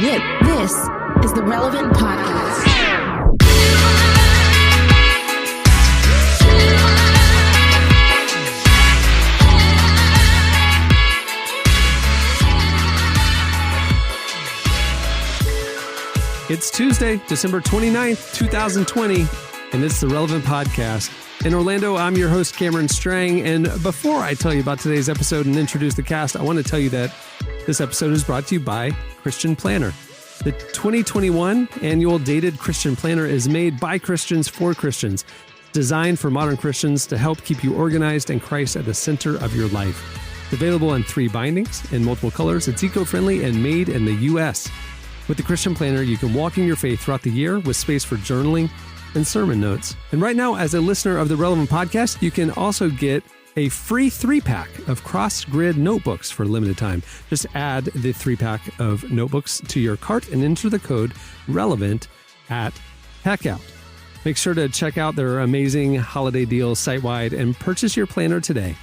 This is the Relevant Podcast. It's Tuesday, December 29th, 2020, and it's the Relevant Podcast. In Orlando, I'm your host, Cameron Strang, and before I tell you about today's episode and introduce the cast, I want to tell you that this episode is brought to you by Christian Planner. The 2021 annual Dated Christian Planner is made by Christians for Christians, designed for modern Christians to help keep you organized and Christ at the center of your life. It's available in 3 bindings in multiple colors. It's eco-friendly and made in the U.S. With the Christian Planner, you can walk in your faith throughout the year with space for journaling and sermon notes. And right now, as a listener of the Relevant Podcast, you can also get a free 3-pack of cross-grid notebooks for a limited time. Just add the 3-pack of notebooks to your cart and enter the code RELEVANT at checkout. Make sure to check out their amazing holiday deals site-wide and purchase your planner today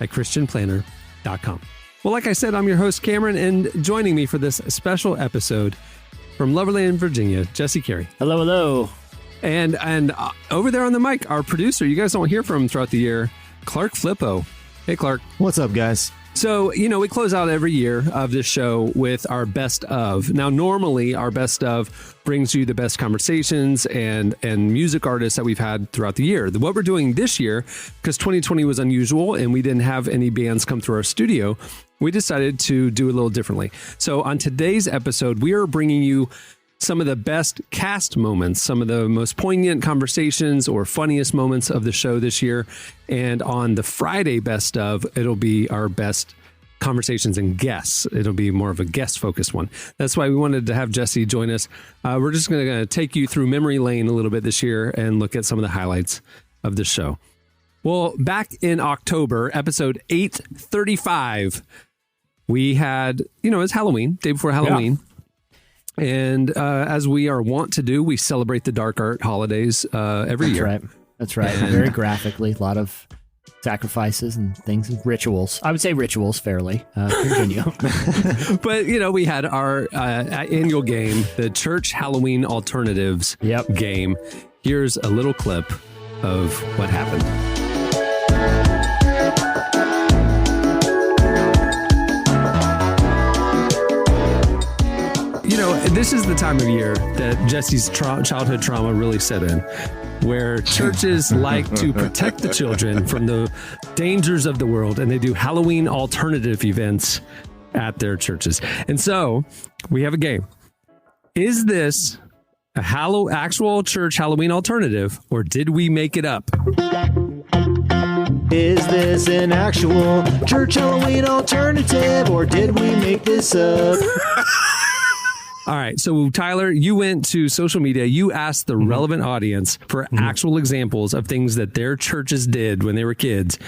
at christianplanner.com. Well, like I said, I'm your host, Cameron, and joining me for this special episode from Loverland, Virginia, Jesse Carey. Hello, hello. And over there on the mic, our producer, you guys don't hear from him throughout the year, Clark Flippo. Hey, Clark. What's up, guys? So, we close out every year of this show with our best of. Now, normally, our best of brings you the best conversations and music artists that we've had throughout the year. What we're doing this year, because 2020 was unusual and we didn't have any bands come through our studio, we decided to do it a little differently. So on today's episode, we are bringing you some of the best cast moments, some of the most poignant conversations or funniest moments of the show this year. And on the Friday best of, it'll be our best conversations and guests. It'll be more of a guest-focused one. That's why we wanted to have Jesse join us. We're just going to take you through memory lane a little bit this year and look at some of the highlights of the show. Well, back in October, episode 835, we had, it's Halloween, day before Halloween. Yeah. And as we are wont to do, we celebrate the dark art holidays every year. That's right. Very graphically, a lot of sacrifices and things, and rituals. I would say rituals fairly. Continue. But, we had our annual game, the Church Halloween Alternatives game. Here's a little clip of what happened. This is the time of year that Jesse's childhood trauma really set in, where churches like to protect the children from the dangers of the world, and they do Halloween alternative events at their churches. And so we have a game. Is this a actual church Halloween alternative, or did we make it up? Is this an actual church Halloween alternative, or did we make this up? All right. So, Tyler, you went to social media. You asked the relevant audience for actual examples of things that their churches did when they were kids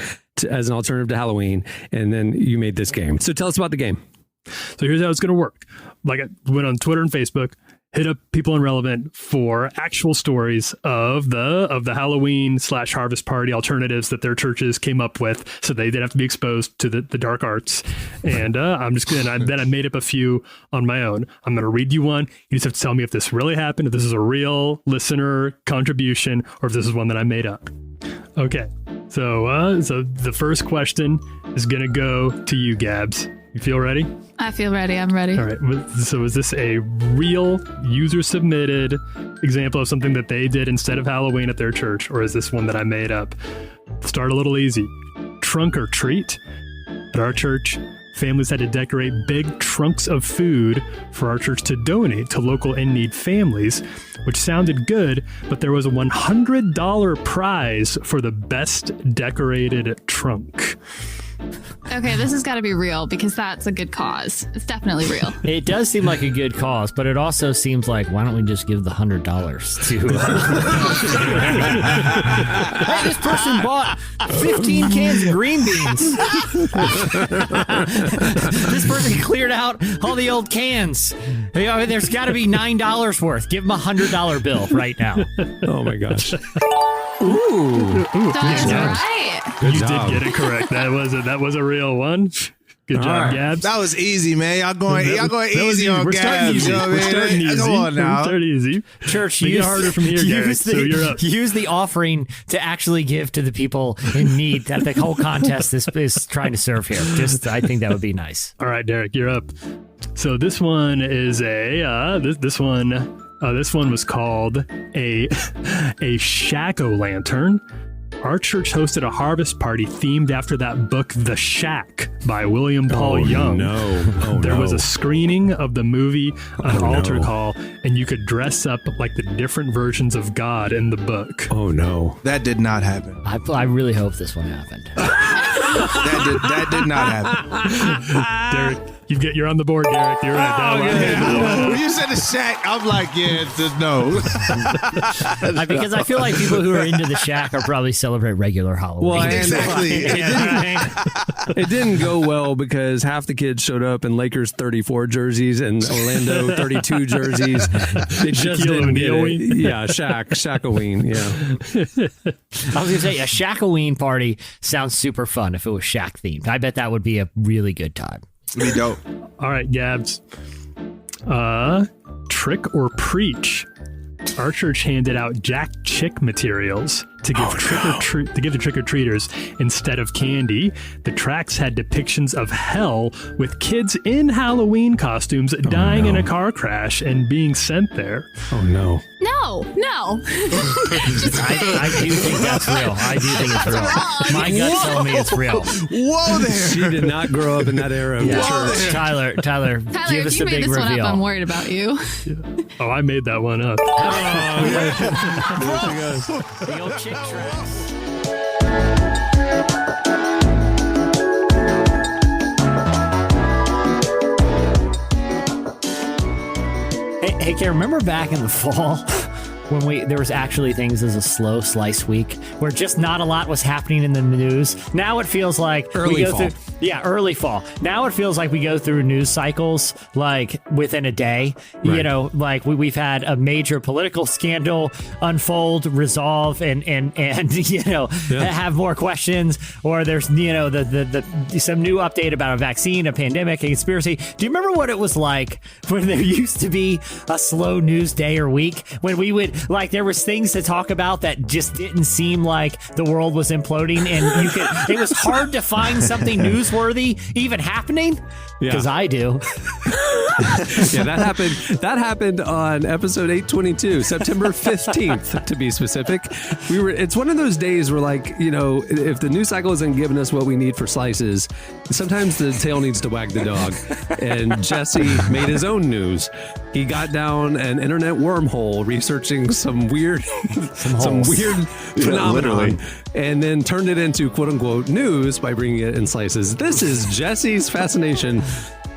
as an alternative to Halloween. And then you made this game. So tell us about the game. So here's how it's going to work. Like I went on Twitter and Facebook, hit up people in Relevant for actual stories of the Halloween/harvest party alternatives that their churches came up with, so they didn't have to be exposed to the dark arts. And then I made up a few on my own. I'm going to read you one. You just have to tell me if this really happened, if this is a real listener contribution, or if this is one that I made up. Okay. So the first question is going to go to you, Gabs. You feel ready? I feel ready. I'm ready. All right. So is this a real user-submitted example of something that they did instead of Halloween at their church, or is this one that I made up? Start a little easy. Trunk or treat. At our church, families had to decorate big trunks of food for our church to donate to local in-need families, which sounded good, but there was a $100 prize for the best decorated trunk. Okay, this has got to be real because that's a good cause. It's definitely real. It does seem like a good cause, but it also seems like, why don't we just give the $100 to... Hey, this person bought 15 cans of green beans. This person cleared out all the old cans. There's got to be $9 worth. Give them a $100 bill right now. Oh, my gosh. Ooh. That's right. You did get it correct. That was a real one. Good job, right. Gabs. That was easy, man. Y'all going That was easy on We're starting Gabs. easy. You know what I We're mean? starting easy. Come on now. We're starting easy. Church, Make it harder from here, Garrett. So you're up. Use the offering to actually give to the people in need that the whole contest is trying to serve here. I think that would be nice. All right, Derek, you're up. So this one is this one was called a Shack-o'-lantern. Our church hosted a harvest party themed after that book, The Shack, by William Paul Young. There was a screening of the movie, an altar call, and you could dress up like the different versions of God in the book. Oh, no. That did not happen. I really hope this one happened. That did not happen. Derek, you're on the board, Derek. You're right. That one. When you said the Shack, I'm like, yeah, no. Because I feel like people who are into the Shack are probably celebrate regular Halloween. Well, and Exactly. it didn't go well because half the kids showed up in Lakers 34 jerseys and Orlando 32 jerseys. They just didn't get it. Yeah, Shack-o'-ween. Yeah. I was going to say, a Shack-o'-ween party sounds super fun if it was Shack themed. I bet that would be a really good time. Be dope. All right, Gabs. Trick or preach. Our church handed out Jack Chick materials to give the trick-or-treaters instead of candy. The tracks had depictions of hell with kids in Halloween costumes dying in a car crash and being sent there. Oh, no. No. I do think that's real. I do think it's real. My gut's telling me it's real. Whoa there. She did not grow up in that era of the church. Tyler, Tyler, give if us you the made big this reveal. one up, I'm worried about you. Oh, I made that one up. The old chick tracks. Hey, Karen, remember back in the fall when there was actually things as a slow slice week where just not a lot was happening in the news? Now it feels like Early fall. Early fall. Now it feels like we go through news cycles like within a day. Right. You know, like we've had a major political scandal unfold, resolve, and have more questions, or there's the some new update about a vaccine, a pandemic, a conspiracy. Do you remember what it was like when there used to be a slow news day or week when we would there was things to talk about that just didn't seem like the world was imploding, and it was hard to find something newsworthy even happening? Because I do. Yeah, that happened on episode 822, September 15th to be specific. It's one of those days where if the news cycle isn't giving us what we need for slices, sometimes the tail needs to wag the dog. And Jesse made his own news. He got down an internet wormhole researching some weird phenomenon, and then turned it into quote unquote news by bringing it in slices. This is Jesse's fascination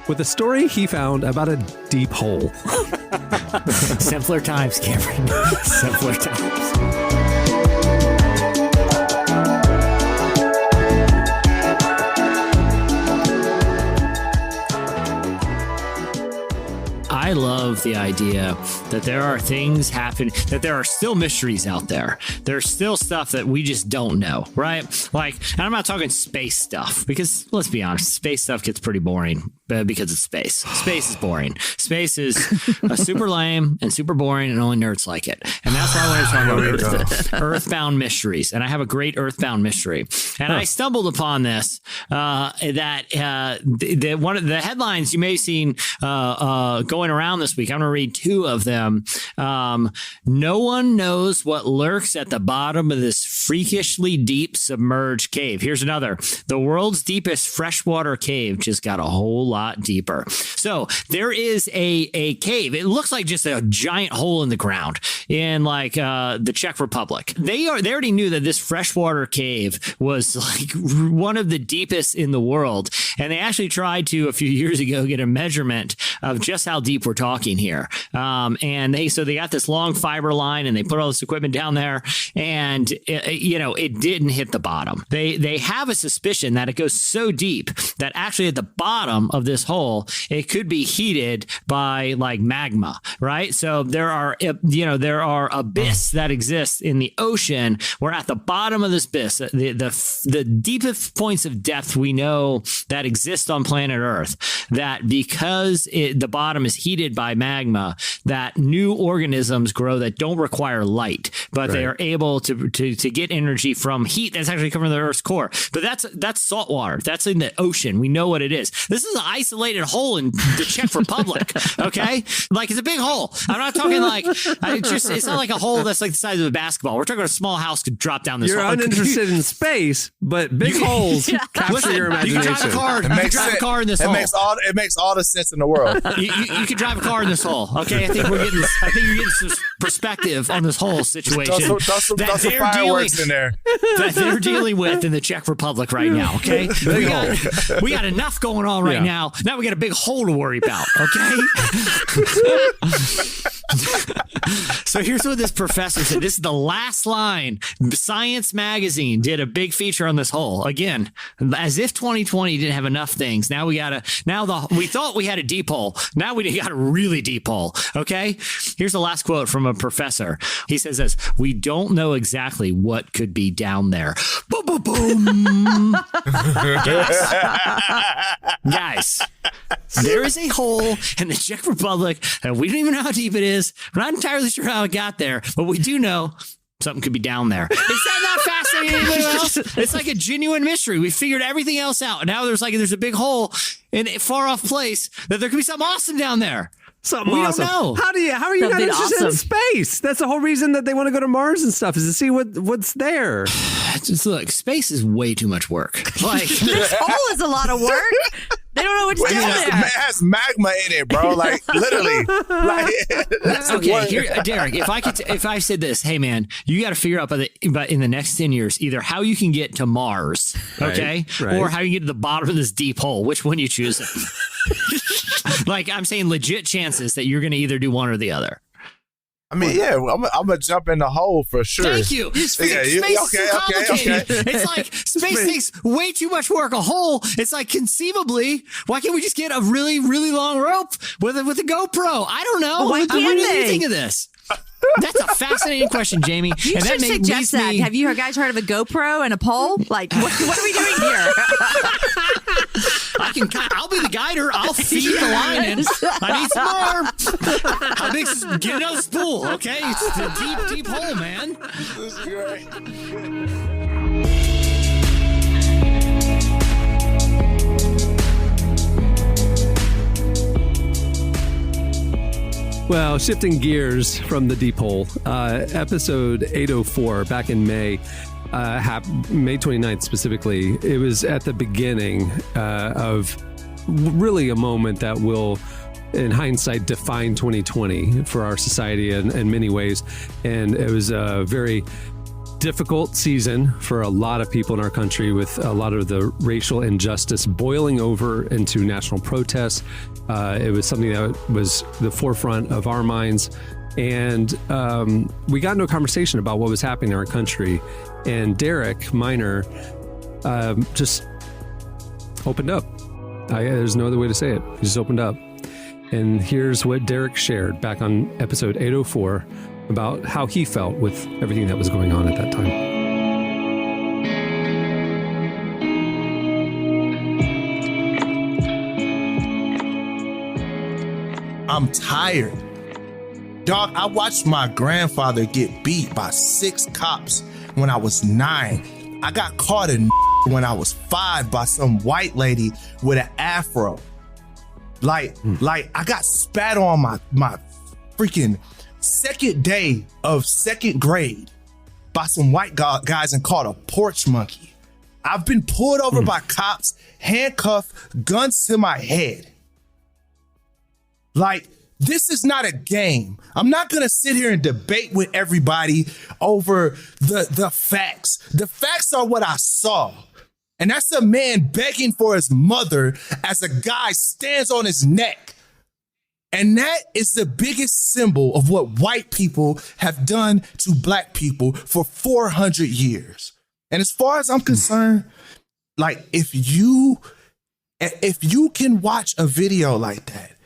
with a story he found about a deep hole. Simpler times, Cameron. Simpler times. I love the idea that there are things happening, that there are still mysteries out there. There's still stuff that we just don't know, right? And I'm not talking space stuff, because let's be honest, space stuff gets pretty boring because it's space. Space is boring. Space is super lame and super boring, and only nerds like it. And that's why I want to talk about Earthbound mysteries. And I have a great Earthbound mystery. And I stumbled upon this, that one of the headlines you may have seen going around this week. I'm going to read two of them. No one knows what lurks at the bottom of this freakishly deep submerged cave. Here's another. The world's deepest freshwater cave just got a whole lot deeper. So there is a cave. It looks like just a giant hole in the ground in the Czech Republic. They already knew that this freshwater cave was one of the deepest in the world. And they actually tried to, a few years ago, get a measurement of just how deep we're talking here. And they got this long fiber line, and they put all this equipment down there, and it didn't hit the bottom. They have a suspicion that it goes so deep that actually at the bottom of this this hole, it could be heated by like magma, right? So there are abyss that exists in the ocean. We're at the bottom of this abyss, the deepest points of depth we know that exist on planet Earth, that because the bottom is heated by magma, that new organisms grow that don't require light, but they are able to get energy from heat that's actually coming from the Earth's core. But that's salt water. That's in the ocean. We know what it is. This is an isolated hole in the Czech Republic. Okay, like it's a big hole. I'm not talking like it's not like a hole that's like the size of a basketball. We're talking about a small house could drop down this hole. You're uninterested in space, but big holes capture your imagination. You can drive a car. You can drive a car in this hole. It makes all the sense in the world. You can drive a car in this hole. Okay, I think you're getting some perspective on this whole situation. Throw some fireworks in there. That they're dealing with in the Czech Republic right now. Okay, we got enough going on right now. Now we got a big hole to worry about. Okay. So here's what this professor said. This is the last line. Science Magazine did a big feature on this hole. Again, as if 2020 didn't have enough things. Now we thought we had a deep hole. Now we got a really deep hole. Okay. Here's the last quote from a professor. He says this: "We don't know exactly what could be down there." Boom, boom, boom. Guys, there is a hole in the Czech Republic, and we don't even know how deep it is. We're not entirely sure how it got there, but we do know something could be down there. Is that not fascinating to anybody else? It's like a genuine mystery. We figured everything else out, and now there's a big hole in a far off place that there could be something awesome down there. Something we awesome. Don't know. How are you not interested in space? That's the whole reason that they want to go to Mars and stuff, is to see what's there. Just look, space is way too much work. Like this hole is a lot of work. They don't know what's down there. It has magma in it, bro. Like literally. Okay, here, Derek. If I said this, hey man, you got to figure out but in the next 10 years, either how you can get to Mars, okay, right. or how you get to the bottom of this deep hole. Which one you choose? Like I'm saying, legit chances that you're going to either do one or the other. I mean, yeah, I'm gonna jump in the hole for sure. Thank you. Space is too complicated. It's like space takes way too much work. A hole. It's like conceivably, why can't we just get a really, really long rope with a GoPro? I don't know. Why what do can't you they? think of this? That's a fascanaking question, Jamie. You should suggest that. Have you guys heard of a GoPro and a pole? Like, what are we doing here? I'll be the guider. I'll feed the line in. I need some more. How big? Get another spool, okay? It's a deep hole, man. This is great. Well, shifting gears from the deep hole, episode 804 back in May, May 29th specifically, it was at the beginning of really a moment that will, in hindsight, define 2020 for our society in many ways. And it was a very difficult season for a lot of people in our country, with a lot of the racial injustice boiling over into national protests. It was something that was the forefront of our minds. And we got into a conversation about what was happening in our country. And Derek Miner just opened up. There's no other way to say it. He just opened up. And here's what Derek shared back on episode 804 about how he felt with everything that was going on at that time. I'm tired. Dog, I watched my grandfather get beat by 6 cops when I was 9. I got caught in when I was 5 by some white lady with an afro. Like I got spat on my freaking second day of second grade by some white guys and called a porch monkey. I've been pulled over by cops, handcuffed, guns to my head. Like, this is not a game. I'm not going to sit here and debate with everybody over the facts. The facts are what I saw. And that's a man begging for his mother as a guy stands on his neck. And that is the biggest symbol of what white people have done to black people for 400 years. And as far as I'm concerned, like, if you If you can watch a video like that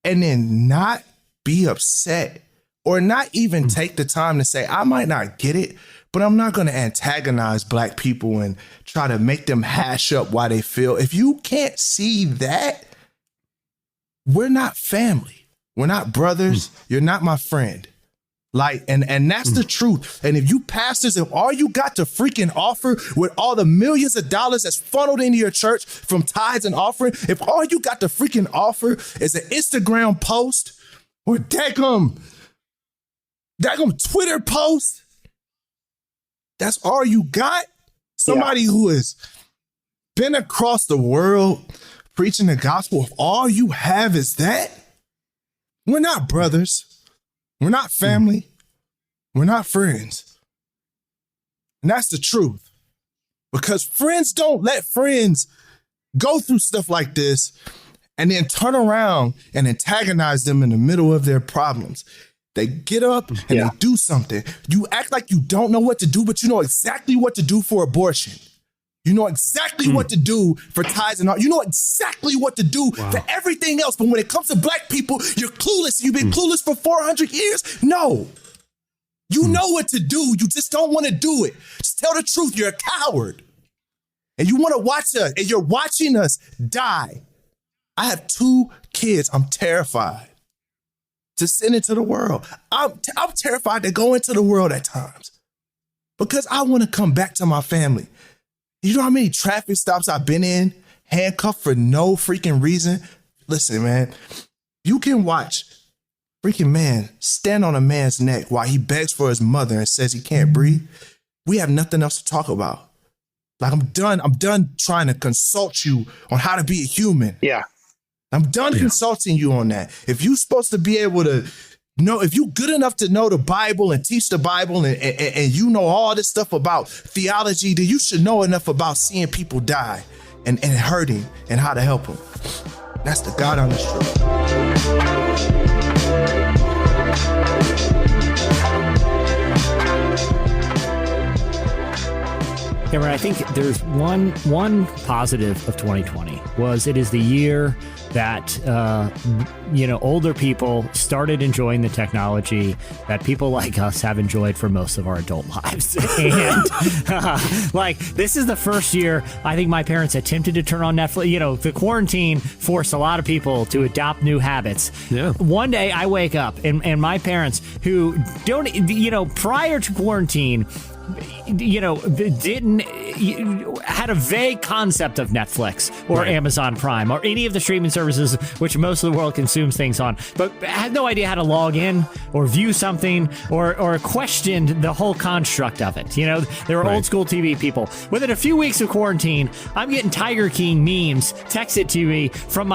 and then not be upset or not even take the time to say, I might not get it, but I'm not going to antagonize Black people and try to make them hash up why they feel. If you can't see that, we're not family. We're not brothers. You're not my friend. Like, and that's the truth. And if you pastors, if all you got to freaking offer with all the millions of dollars that's funneled into your church from tithes and offering, if all you got to freaking offer is an Instagram post or daggum Twitter post, that's all you got? Somebody who has been across the world preaching the gospel, if all you have is that, we're not brothers. We're not family. We're not friends. And that's the truth. Because friends don't let friends go through stuff like this and then turn around and antagonize them in the middle of their problems. They get up and they do something. You act like you don't know what to do, but you know exactly what to do for abortion. You know exactly what to do for tithes and all. You know exactly what to do for everything else. But when it comes to Black people, you're clueless. You've been clueless for 400 years. No. You know what to do. You just don't want to do it. Just tell the truth. You're a coward. And you want to watch us, and you're watching us die. I have 2 kids. I'm terrified to send into the world. I'm terrified to go into the world at times because I want to come back to my family. You know how many traffic stops I've been in, handcuffed for no freaking reason? Listen, man, you can watch freaking man stand on a man's neck while he begs for his mother and says he can't breathe. We have nothing else to talk about. Like, I'm done trying to consult you on how to be a human. Yeah. I'm done consulting you on that. If you're supposed to be able to know, if you're good enough to know the Bible and teach the Bible and you know all this stuff about theology, then you should know enough about seeing people die and hurting and how to help them. That's the God honest truth. Cameron, I think there's one positive of 2020 was it is the year that older people started enjoying the technology that people like us have enjoyed for most of our adult lives. And this is the first year I think my parents attempted to turn on Netflix. You know, the quarantine forced a lot of people to adopt new habits. Yeah. One day I wake up and my parents, who don't, prior to quarantine, had a vague concept of Netflix or Amazon Prime or any of the streaming services which most of the world consumes things on, but had no idea how to log in or view something or questioned the whole construct of it. You know, they were old school TV people. Within a few weeks of quarantine, I'm getting Tiger King memes texted to me from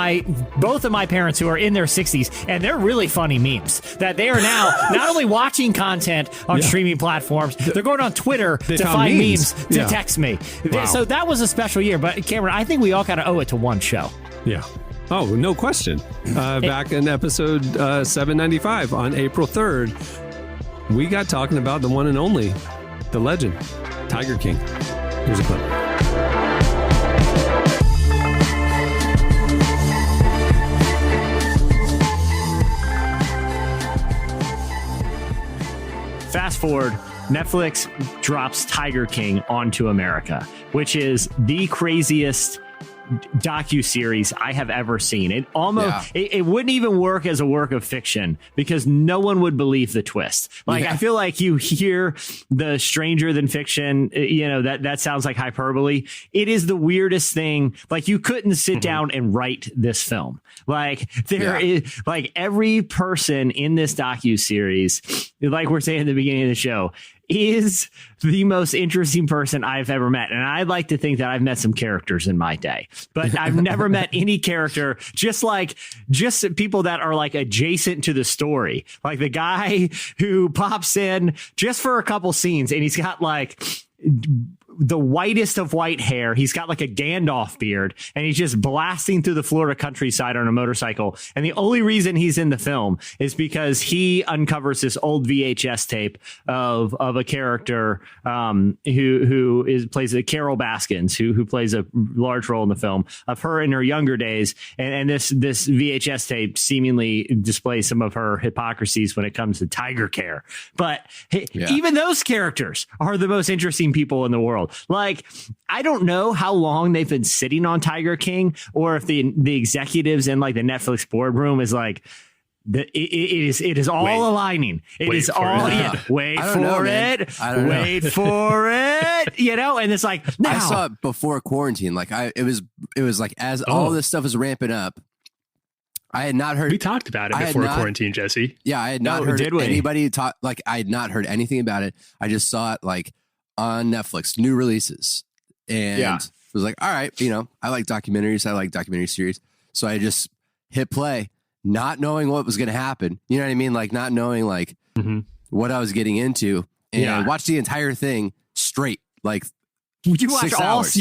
both of my parents who are in their 60s, and they're really funny memes that they are now not only watching content on streaming platforms, they're going on Twitter to find memes to text me. Wow. So that was a special year. But Cameron, I think we all kind of owe it to one show. Yeah. Oh, no question. Back in episode 795 on April 3rd, we got talking about the one and only, the legend, Tiger King. Here's a clip. Fast forward, Netflix drops Tiger King onto America, which is the craziest docuseries I have ever seen. It almost it wouldn't even work as a work of fiction because no one would believe the twist. I feel like you hear the stranger than fiction, that sounds like hyperbole. It is the weirdest thing. Like, you couldn't sit down and write this film. Is every person in this docuseries, like we're saying at the beginning of the show, is the most interesting person I've ever met. And I'd like to think that I've met some characters in my day, but I've never met any character, just people that are like adjacent to the story. Like the guy who pops in just for a couple scenes and he's got like the whitest of white hair. He's got like a Gandalf beard, and he's just blasting through the Florida countryside on a motorcycle. And the only reason he's in the film is because he uncovers this old VHS tape of a character who plays a Carol Baskins, who plays a large role in the film, of her in her younger days. And this VHS tape seemingly displays some of her hypocrisies when it comes to Tiger Care. But even those characters are the most interesting people in the world. Like, I don't know how long they've been sitting on Tiger King, or if the executives in like the Netflix boardroom is like, it is all aligning. Wait for it. You know, and it's like, now. I saw it before quarantine. Like it was like as all this stuff is ramping up. I had not heard. We talked about it before quarantine, Jesse. Yeah, I had not heard anybody talk. Like, I had not heard anything about it. I just saw it like on Netflix, new releases, and was like, all right, you know, I like documentaries. I like documentary series, so I just hit play, not knowing what was going to happen. You know what I mean? Like, not knowing like what I was getting into, and watched the entire thing straight. Like, you watch 6 hours.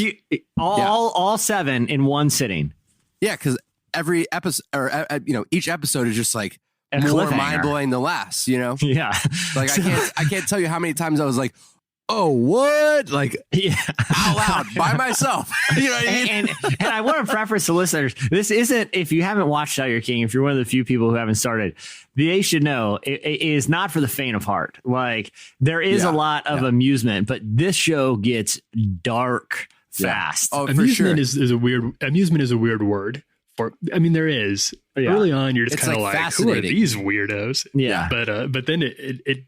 all 7 in one sitting. Yeah, because every episode, or each episode is just like a more mind blowing than last. You know? Yeah. Like, I can't tell you how many times I was like, oh, what? Like, out loud by myself. You know what I mean? And I want to preface to listeners, this isn't, if you haven't watched Tiger King, if you're one of the few people who haven't started, they should know it is not for the faint of heart. Like, there is a lot of amusement, but this show gets dark fast. Oh, amusement is a weird word. I mean, there is early on. You're just kind of like, who are these weirdos? Yeah. But then it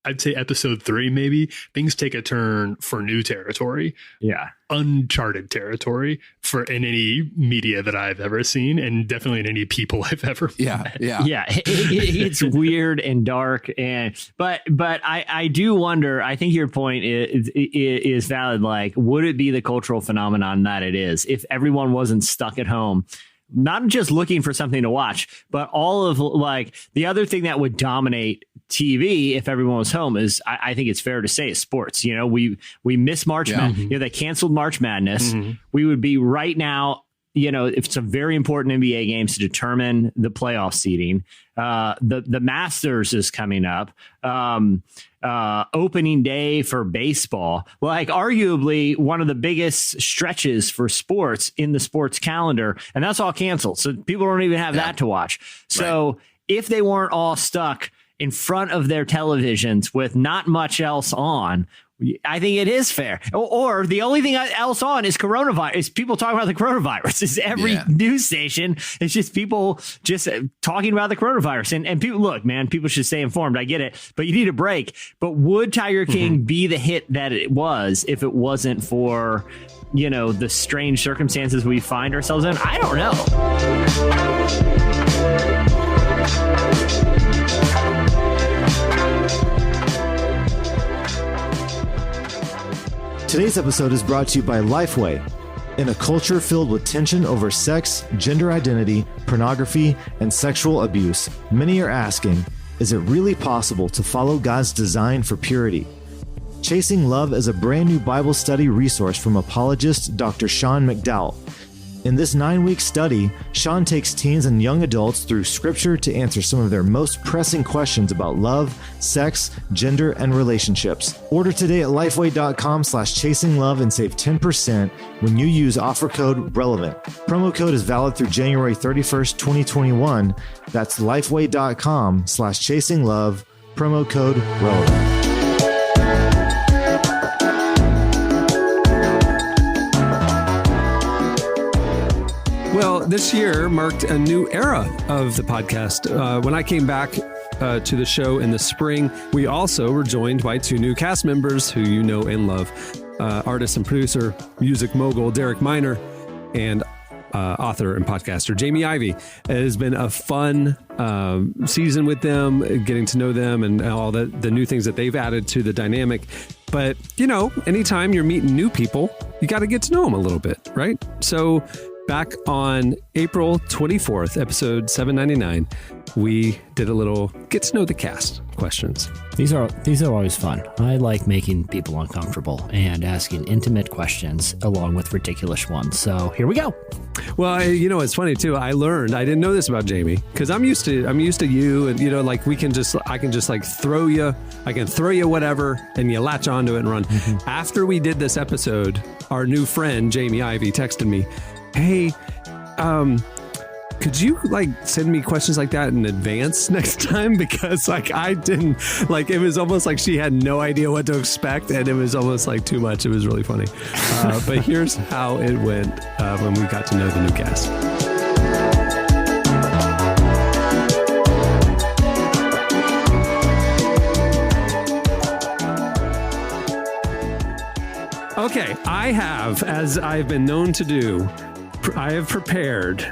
I'd say episode 3, maybe things take a turn for new territory. Yeah. Uncharted territory in any media that I've ever seen, and definitely in any people I've ever met. It's weird and dark, but I do wonder. I think your point is valid. Like, would it be the cultural phenomenon that it is if everyone wasn't stuck at home? Not just looking for something to watch, but all of like the other thing that would dominate TV if everyone was home is, I think it's fair to say, is sports. You know, we miss March Madness. You know, they canceled March Madness. We would be right now, you know, if some very important NBA games to determine the playoff seeding. The Masters is coming up. Opening day for baseball, like arguably one of the biggest stretches for sports in the sports calendar, and that's all canceled. So people don't even have that to watch. So if they weren't all stuck in front of their televisions with not much else on, I think it is fair. Or the only thing else on is coronavirus. Is people talking about the coronavirus. Is every news station. It's just people just talking about the coronavirus. And people, look, man, people should stay informed. I get it, but you need a break. But would Tiger King be the hit that it was if it wasn't for, you know, the strange circumstances we find ourselves in? I don't know. Today's episode is brought to you by Lifeway. In a culture filled with tension over sex, gender identity, pornography, and sexual abuse, many are asking, is it really possible to follow God's design for purity? Chasing Love is a brand new Bible study resource from apologist Dr. Sean McDowell. In this 9-week study, Sean takes teens and young adults through scripture to answer some of their most pressing questions about love, sex, gender, and relationships. Order today at lifeway.com/chasinglove and save 10% when you use offer code RELEVANT. Promo code is valid through January 31st, 2021. That's lifeway.com/chasinglove, promo code RELEVANT. Well, this year marked a new era of the podcast. When I came back to the show in the spring, we also were joined by 2 new cast members who you know and love. Artist and producer, music mogul Derek Minor, and author and podcaster Jamie Ivey. It has been a fun season with them, getting to know them and all the new things that they've added to the dynamic. But, you know, anytime you're meeting new people, you got to get to know them a little bit, right? So back on April 24th, episode 799, we did a little get to know the cast questions. These are always fun. I like making people uncomfortable and asking intimate questions along with ridiculous ones. So here we go. Well, it's funny too. I didn't know this about Jamie because I'm used to you, and like I can just like throw you whatever, and you latch onto it and run. Mm-hmm. After we did this episode, our new friend Jamie Ivey texted me, "Hey, could you like send me questions like that in advance next time?" Because like I didn't, like it was almost like she had no idea what to expect, and it was almost like too much. It was really funny. But here's how it went when we got to know the new cast. Okay, I have, as I've been known to do, I have prepared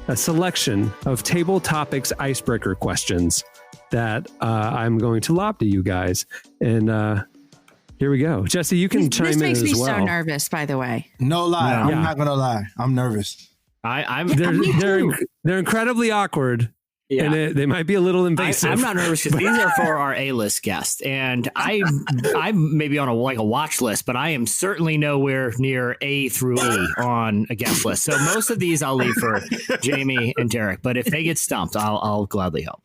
a selection of table topics icebreaker questions that I'm going to lob to you guys. And here we go. Jesse, you can chime in as well. This makes me so nervous, by the way. No lie. I'm not going to lie. I'm nervous. They're incredibly awkward. Yeah. And they might be a little invasive. I'm not nervous because these are for our A-list guests, and I'm maybe on a watch list, but I am certainly nowhere near A through E on a guest list. So most of these I'll leave for Jamie and Derek. But if they get stumped, I'll gladly help.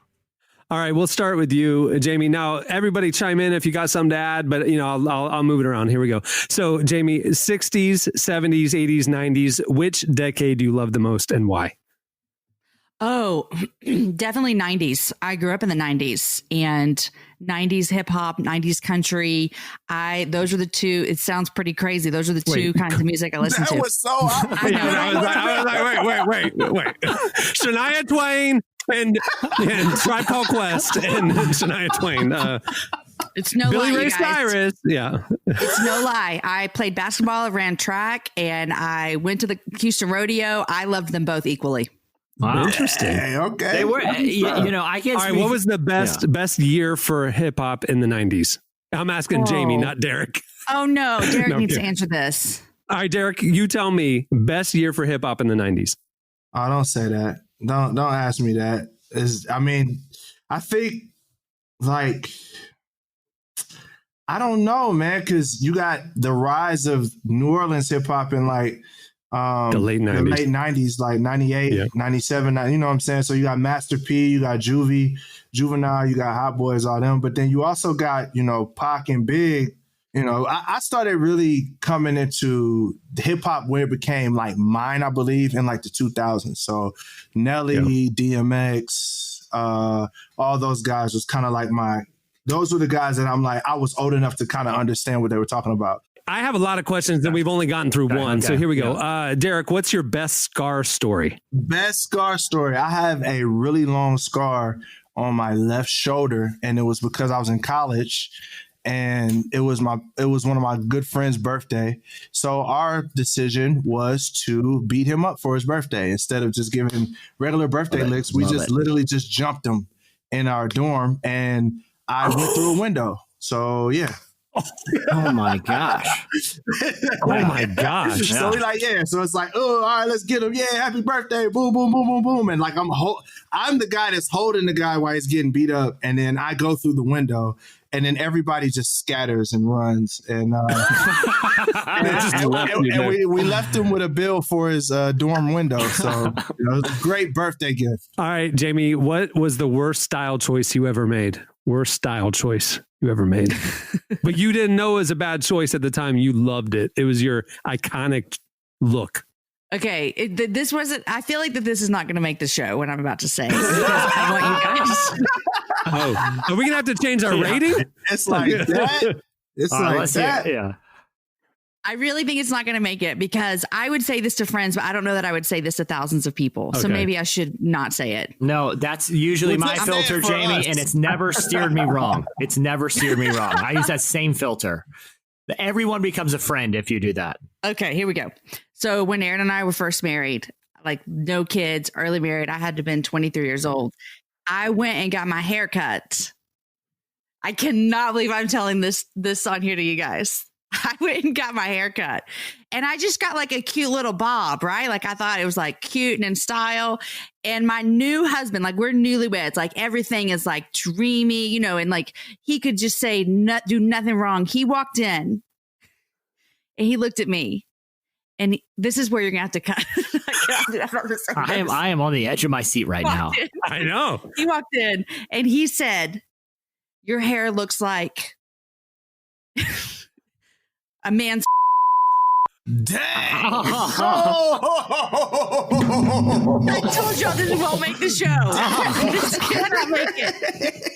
All right, we'll start with you, Jamie. Now, everybody chime in if you got something to add, but I'll move it around. Here we go. So, Jamie, 60s, 70s, 80s, 90s. Which decade do you love the most, and why? Oh, definitely 90s. I grew up in the 90s, and 90s hip hop, 90s country. Those are the two. It sounds pretty crazy. Those are the two kinds of music I listen to. That was so I was like, wait. Shania Twain and Tribe Called Quest and Shania Twain. It's no Billy lie, Ray you guys. Cyrus. Yeah. It's no lie. I played basketball, ran track, and I went to the Houston Rodeo. I loved them both equally. Wow. Interesting. Hey, okay. They were, I guess. All right, what was the best year for hip hop in the 90s? I'm asking Jamie, not Derek. Oh, no. Derek needs to answer this. All right, Derek, you tell me best year for hip hop in the 90s. Oh, don't say that. Don't ask me that. I think like, I don't know, man, because you got the rise of New Orleans hip hop in like, the late 90s, like 98, 97, you know what I'm saying? So you got Master P, you got Juvenile, you got Hot Boys, all them. But then you also got, Pac and Big. I started really coming into hip hop where it became like mine, I believe, in like the 2000s. So Nelly, DMX, all those guys was kind of like those were the guys that I'm like, I was old enough to kind of understand what they were talking about. I have a lot of questions and we've only gotten through one. Okay. So here we go. Derek, what's your best scar story? Best scar story. I have a really long scar on my left shoulder, and it was because I was in college, and it was one of my good friend's birthday. So our decision was to beat him up for his birthday. Instead of just giving regular birthday licks, we just literally just jumped him in our dorm, and I went through a window. So yeah. Oh my gosh. So we like, so it's like, oh, all right, let's get him. Yeah, happy birthday. Boom, boom, boom, boom, boom. And like I'm the guy that's holding the guy while he's getting beat up. And then I go through the window, and then everybody just scatters and runs. And, we left him with a bill for his dorm window. So it was a great birthday gift. All right, Jamie, what was the worst style choice you ever made? Worst style choice you ever made? But you didn't know it was a bad choice at the time. You loved it. It was your iconic look. Okay, this wasn't. I feel like that this is not going to make the show. What I'm about to say, because I want you guys. Are we gonna have to change our rating? It's like that. It's like that. Yeah. I really think it's not going to make it, because I would say this to friends, but I don't know that I would say this to thousands of people. Okay. So maybe I should not say it. No, that's usually my filter, Jamie, and it's never steered me wrong. It's never steered me wrong. I use that same filter. Everyone becomes a friend if you do that. Okay, here we go. So when Aaron and I were first married, like no kids, early married, I had to have been 23 years old. I went and got my hair cut. I cannot believe I'm telling this on here to you guys. I went and got my hair cut, and I just got like a cute little bob, right? Like I thought it was like cute and in style. And my new husband, like we're newlyweds, like everything is like dreamy, you know, and like he could just say, do nothing wrong. He walked in and he looked at me, and this is where you're gonna have to cut. I am on the edge of my seat right now. I know. He walked in and he said, "Your hair looks like a man's." Dang! I told y'all this won't make the show. This cannot make it.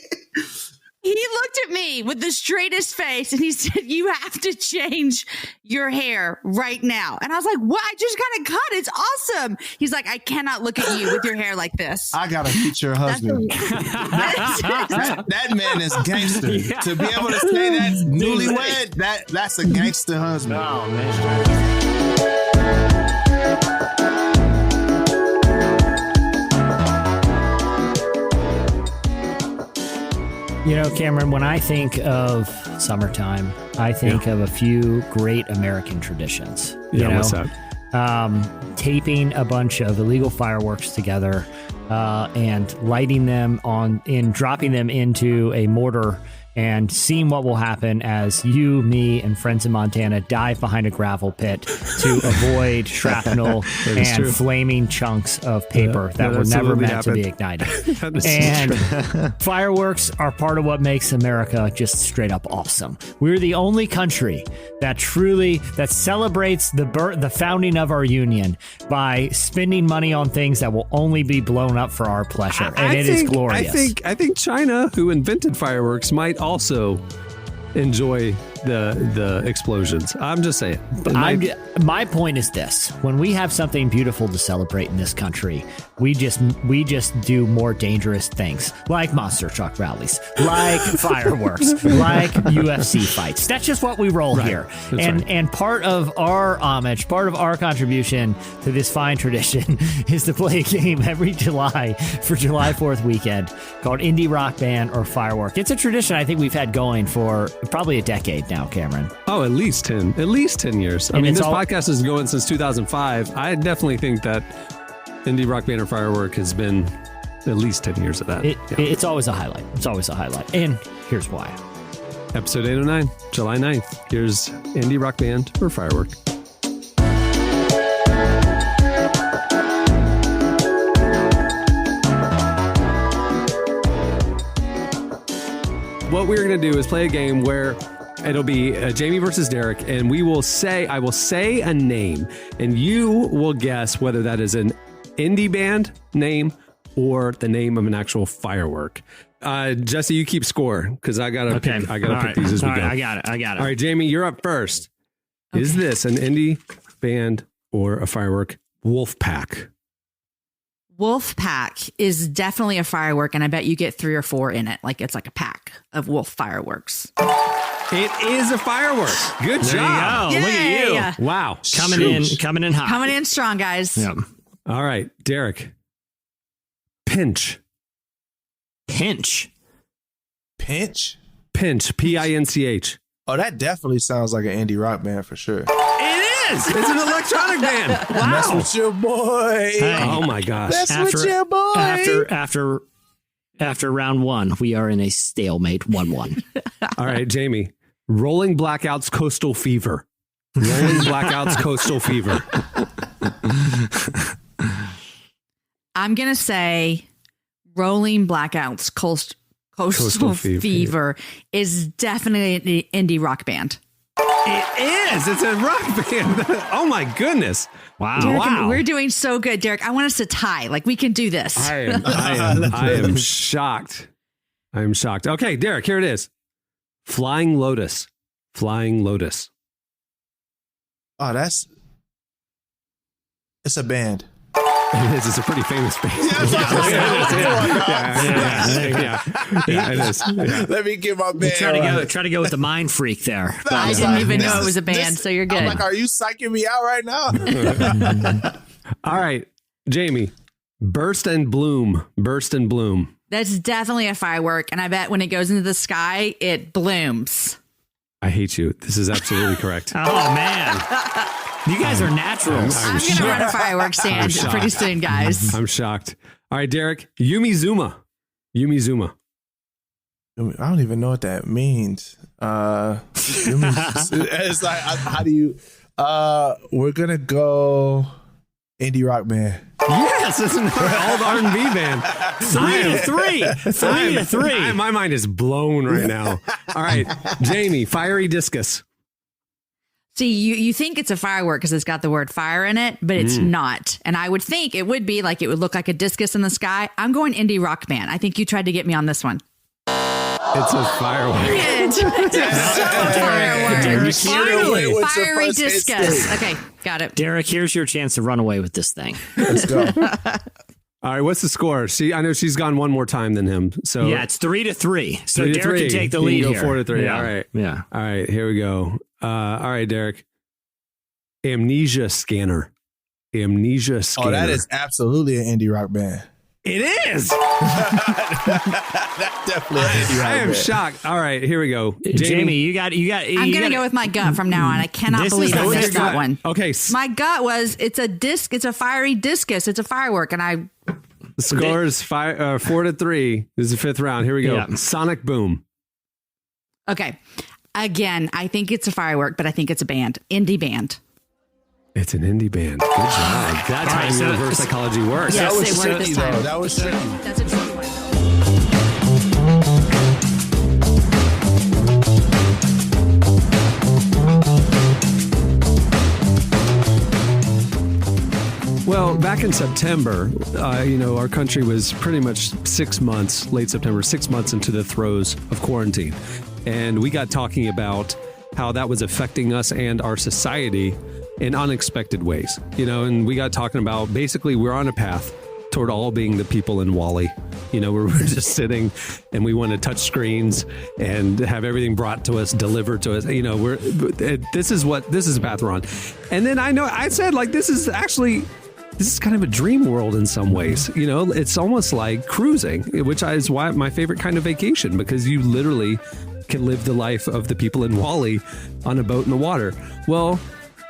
He looked at me with the straightest face and he said, "You have to change your hair right now." And I was like, "What? I just got it cut. It's awesome." He's like, "I cannot look at you with your hair like this." I gotta meet your husband. that man is gangster. Yeah. To be able to say that newlywed, that's a gangster husband. Oh, man. You know, Cameron, when I think of summertime, I think of a few great American traditions. What's that? Taping a bunch of illegal fireworks together and lighting them dropping them into a mortar and seeing what will happen as you, me, and friends in Montana dive behind a gravel pit to avoid shrapnel and flaming chunks of paper that were never meant to be ignited. And fireworks are part of what makes America just straight up awesome. We're the only country that celebrates the founding of our union by spending money on things that will only be blown up for our pleasure. And it is glorious. I think China, who invented fireworks, might also enjoy the explosions. I'm just saying. My point is this: when we have something beautiful to celebrate in this country, we just do more dangerous things, like monster truck rallies, like fireworks, like UFC fights. That's just what we roll here. And part of our homage, part of our contribution to this fine tradition is to play a game every July for July 4th weekend called Indie Rock Band or Firework. It's a tradition I think we've had going for probably a decade now, Cameron. Oh, at least 10 years. I mean, this podcast is going since 2005. I definitely think that Indie Rock Band or Firework has been at least 10 years of that. It's always a highlight. It's always a highlight. And here's why. Episode 809, July 9th. Here's Indie Rock Band or Firework. What we're going to do is play a game where it'll be Jamie versus Derek, and I will say a name, and you will guess whether that is an indie band name or the name of an actual firework. Jesse, you keep score because I gotta pick these as we go. I got it. All right, Jamie, you're up first. Okay. Is this an indie band or a firework? Wolfpack. Wolfpack is definitely a firework, and I bet you get 3 or 4 in it. Like it's like a pack of wolf fireworks. It is a firework. Good job. Look at you. Wow. Coming in hot. Coming in strong, guys. Yeah. All right, Derek. Pinch. Pinch. Pinch? Pinch. Pinch. Oh, that definitely sounds like an indie rock band for sure. It is. It's an electronic band. Wow. That's with your boy. Hey. Oh my gosh. That's with your boy. After round 1, we are in a stalemate 1-1. All right, Jamie. Rolling Blackouts Coastal Fever. Rolling Blackouts Coastal Fever. I'm going to say Rolling Blackouts Coastal Fever is definitely an indie rock band. It is. It's a rock band. Oh my goodness. Wow. Derek, we're doing so good, Derek. I want us to tie. Like we can do this. I am shocked. I am shocked. Okay, Derek, here it is. Flying Lotus. Flying Lotus. Oh, it's a band. It is. It's a pretty famous band. Yeah, it is. Yeah. Let me get my band. Try to go with the mind freak there. I didn't even know it was a band, so you're good. I'm like, are you psyching me out right now? All right, Jamie. Burst and Bloom. Burst and Bloom. That's definitely a firework, and I bet when it goes into the sky, it blooms. I hate you. This is absolutely correct. Oh, man. You guys are naturals. I'm going to run a fireworks stand pretty soon, guys. I'm shocked. All right, Derek. Yumi Zuma. I don't even know what that means. It's like, how do you? We're gonna go indie rock band. Yes, it's an old R&B band. 3 to 3. My mind is blown right now. All right, Jamie, fiery discus. See, you think it's a firework because it's got the word fire in it, but it's not. And I would think it would be like it would look like a discus in the sky. I'm going indie rock band. I think you tried to get me on this one. It's a firework. It's a firework. Finally. Fiery discus. Okay, got it. Derek, here's your chance to run away with this thing. Let's go. All right, what's the score? I know she's gone one more time than him. So yeah, it's 3 to 3. So 3 to Derek 3. can take the You lead can go here. 4 to 3. Yeah. All right. Yeah. All right, here we go. All right, Derek. Amnesia Scanner. Oh, that is absolutely an indie rock band. It is. That's definitely an indie rock I am band. shocked. All right, here we go. Jamie, you got. I'm going to go with my gut from now on. I cannot believe I missed that one. Okay. My gut was it's a disc. It's a fiery discus. It's a firework. And I. The score is 4 to 3. This is the fifth round. Here we go. Yeah. Sonic Boom. Okay. Again, I think it's a firework, but I think it's a band. Indie band. It's an indie band. Good job. That's how so reverse psychology works. Yes, That was they worked tricky, this time. though. That was tricky. That's a tricky one. Well, back in September, our country was pretty much 6 months, late September, 6 months into the throes of quarantine. And we got talking about how that was affecting us and our society in unexpected ways. And we got talking about basically we're on a path toward all being the people in WALL-E. Where we're just sitting and we want to touch screens and have everything brought to us, delivered to us. This is the path we're on. And then I said, like, this is kind of a dream world in some ways. It's almost like cruising, which is why my favorite kind of vacation, because you literally can live the life of the people in WALL-E on a boat in the water. Well,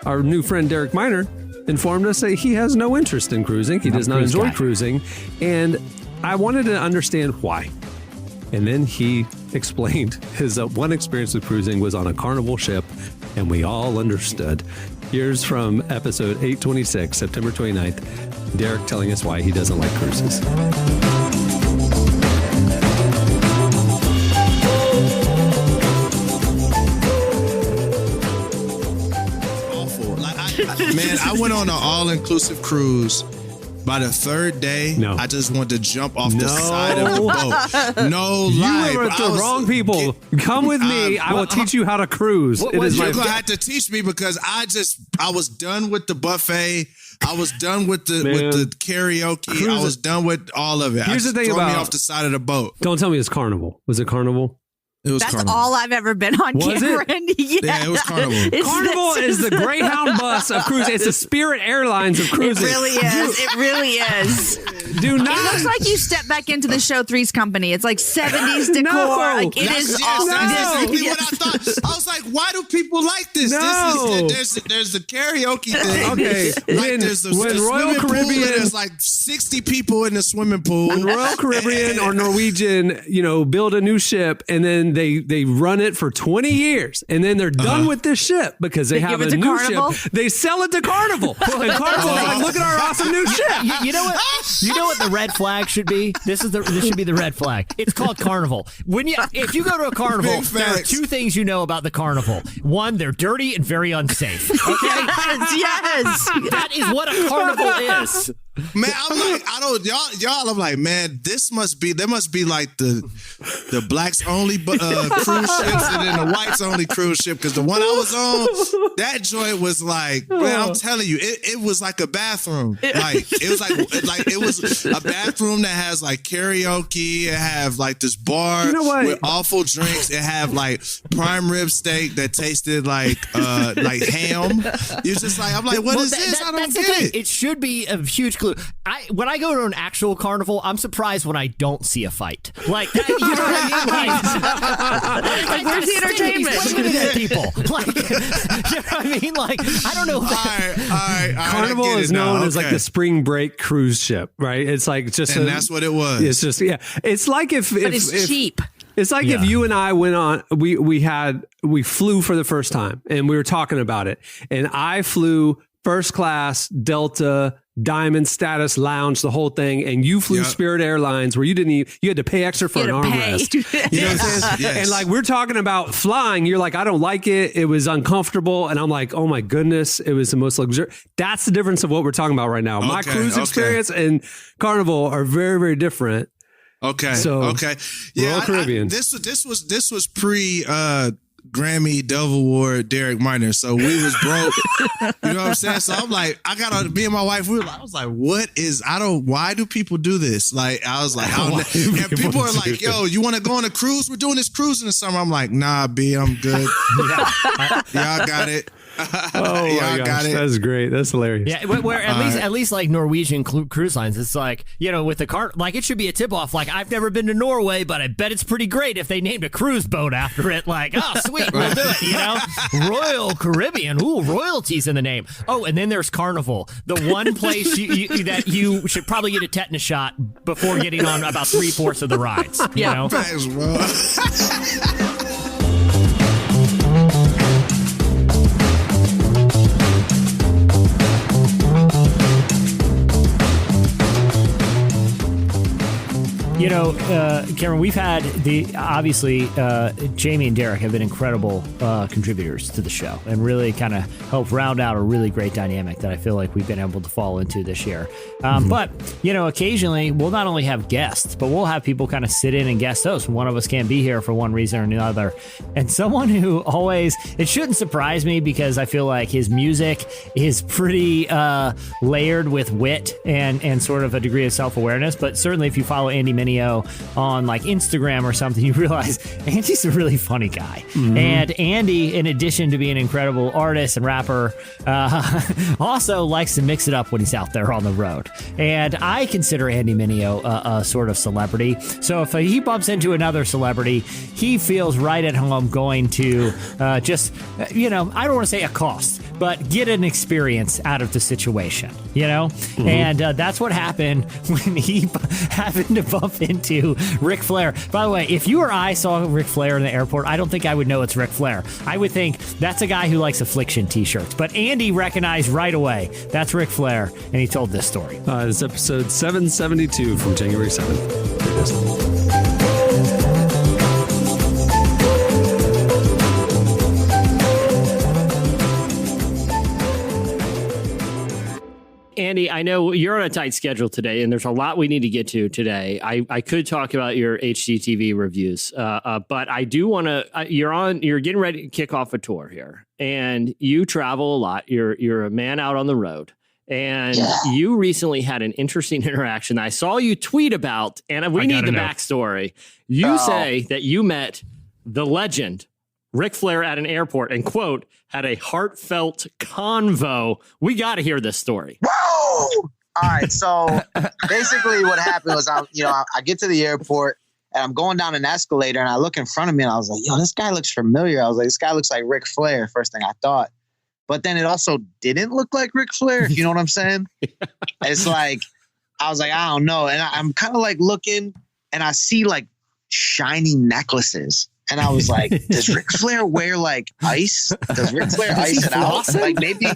our new friend Derek Miner informed us that he has no interest in cruising. He does not enjoy cruising. And I wanted to understand why. And then he explained his one experience with cruising was on a Carnival ship, and we all understood. Here's from episode 826, September 29th, Derek telling us why he doesn't like cruises. Man, I went on an all-inclusive cruise. By the third day, I just wanted to jump off the side of the boat. No lie. You were with the wrong people. Come with me. I will teach you how to cruise. You're going to have to teach me because I was done with the buffet. I was done with the karaoke. I was done with all of it. Here's the thing about me off the side of the boat. Don't tell me it's Carnival. Was it Carnival? It was That's Carnival. all I've ever been on, Was Cameron. it? Yeah, it was Carnival. Carnival is the Greyhound bus of cruising. It's the Spirit Airlines of cruising. It really is. It really is. Do not. It looks like you step back into the show Three's Company. It's like 70s decor. No. Like it is awesome. That's exactly what I thought. I was like, why do people like this? No. There's the karaoke thing. Okay. Like there's the Royal swimming Caribbean, pool, there's like 60 people in the swimming pool. when Royal Caribbean or Norwegian, build a new ship and then they run it for 20 years and then they're done with this ship because they have give a it to new Carnival? ship. They sell it to Carnival. And Carnival's like, look at our awesome new ship. You know what? You know what the red flag should be? This should be the red flag. It's called Carnival. If you go to a carnival, Big there are facts. two things you know about the carnival. One, they're dirty and very unsafe. Okay, Yes. that is what a carnival is. Man, I'm like, y'all. I'm like, man, there must be like the blacks only cruise ships and then the whites only cruise ship. Because the one I was on, that joint was like, man, I'm telling you, it was like a bathroom. Like it was a bathroom that has like karaoke. It have like this bar with awful drinks. It have like prime rib steak that tasted like ham. You're just like, I'm like, what is this? I don't get it. It should be a huge clue. When I go to an actual carnival, I'm surprised when I don't see a fight. Like, that, you know what I mean? Like where's the entertainment? People. Like, you know what I mean? Like, I don't know. All right, Carnival is known as like the spring break cruise ship, right? It's like just, and that's what it was. It's just, yeah. It's like if it's cheap. It's like if you and I went on, we flew for the first time and we were talking about it, and I flew first class, Delta, Diamond status, lounge, the whole thing, and you flew Spirit Airlines where you had to pay extra for an armrest. You know what I'm saying? Yes. And like we're talking about flying, you're like, I don't like it. It was uncomfortable, and I'm like, oh my goodness, it was the most luxurious. That's the difference of what we're talking about right now. My cruise experience and Carnival are very, very different. Okay. So, Royal Caribbean. This was pre Grammy Dove Award Derek Minor, so we was broke. You know what I'm saying? So I'm like, me and my wife, I was like, why do people do this? Like, I was like, and people are like, yo, you want to go on a cruise? We're doing this cruise in the summer. I'm like, nah, B, I'm good. Y'all got it. Oh my gosh, that's great. That's hilarious. Yeah, where at least like Norwegian cruise lines, it's like, you know, with the car, like it should be a tip off. Like, I've never been to Norway, but I bet it's pretty great if they named a cruise boat after it. Like, oh sweet, we'll do it. You know, Royal Caribbean. Ooh, royalties in the name. Oh, and then there's Carnival, the one place that you should probably get a tetanus shot before getting on about 3/4 of the rides. You know? Thanks, bro. You know, Cameron, we've had obviously Jamie and Derek have been incredible contributors to the show and really kind of helped round out a really great dynamic that I feel like we've been able to fall into this year. But, you know, occasionally we'll not only have guests, but we'll have people kind of sit in and guest host. One of us can't be here for one reason or another. And someone who always, it shouldn't surprise me because I feel like his music is pretty layered with wit and sort of a degree of self-awareness. But certainly if you follow Andy Mineo on like Instagram or something, you realize Andy's a really funny guy. And Andy, in addition to being an incredible artist and rapper, also likes to mix it up when he's out there on the road. And I consider Andy Mineo a sort of celebrity. So if he bumps into another celebrity, he feels right at home going to just, you know, I don't want to say accost, but get an experience out of the situation, you know? And that's what happened when he happened to bump into Ric Flair. By the way, if you or I saw Ric Flair in the airport, I don't think I would know it's Ric Flair. I would think that's a guy who likes Affliction t-shirts. But Andy recognized right away that's Ric Flair, and he told this story. It's episode 772 from January 7th. Andy, I know you're on a tight schedule today, and there's a lot we need to get to today. I could talk about your HGTV reviews, but I do want to. You're getting ready to kick off a tour here, and you travel a lot. You're a man out on the road, and you recently had an interesting interaction that I saw you tweet about, and we need the backstory. You say that you met the legend Ric Flair at an airport and, quote, had a heartfelt convo. We got to hear this story. Whoa! All right. So basically what happened was I get to the airport and I'm going down an escalator and I look in front of me and I was like, yo, this guy looks familiar. I was like, this guy looks like Ric Flair. First thing I thought. But then it also didn't look like Ric Flair, if you know what I'm saying. It's like, I was like, I don't know. And I'm kind of like looking and I see like shiny necklaces. And I was like, does Ric Flair wear like ice? Does Ric Flair ice it out? Like maybe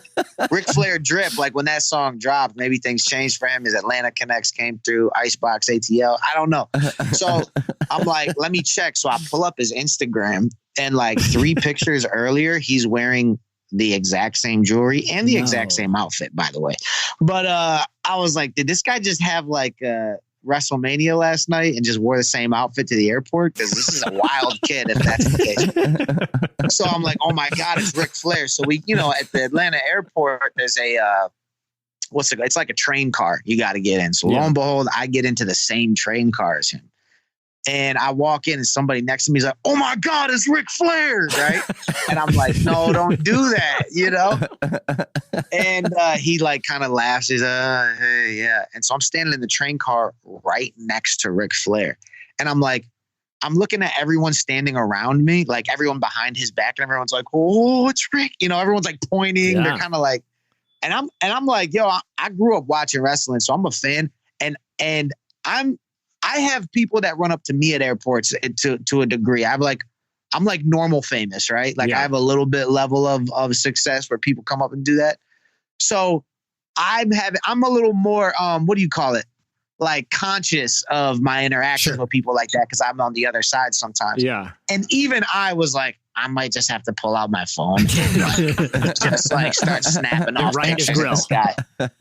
Ric Flair drip, like when that song dropped, maybe things changed for him. His Atlanta Connects came through, Icebox, ATL. I don't know. So I'm like, let me check. So I pull up his Instagram and like 3 pictures earlier, he's wearing the exact same jewelry and the exact same outfit, by the way. But I was like, did this guy just have like WrestleMania last night and just wore the same outfit to the airport? Because this is a wild kid if that's the case. So I'm like, oh my God, it's Ric Flair. So we, at the Atlanta airport, there's a it's like a train car you got to get in. So lo and behold, I get into the same train car as him. And I walk in and somebody next to me is like, "Oh my God, it's Ric Flair," right? And I'm like, "No, don't do that," you know? And he like kind of laughs. He's hey, yeah. And so I'm standing in the train car right next to Ric Flair. And I'm like, I'm looking at everyone standing around me, like everyone behind his back, and everyone's like, "Oh, it's Rick." You know, everyone's like pointing. Yeah. They're kind of like, and I'm like, yo, I grew up watching wrestling, so I'm a fan. And I have people that run up to me at airports to a degree. I'm like normal famous, right? Like I have a little bit level of success where people come up and do that. So I'm a little more, what do you call it? Like conscious of my interactions with people like that, because I'm on the other side sometimes. Yeah. And even I was like, I might just have to pull out my phone and just like start snapping off pictures of this guy.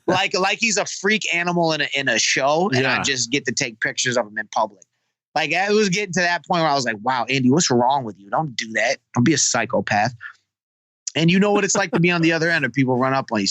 Like he's a freak animal in a show, and I just get to take pictures of him in public. Like it was getting to that point where I was like, wow, Andy, what's wrong with you? Don't do that. Don't be a psychopath. And you know what it's like to be on the other end of people run up on you.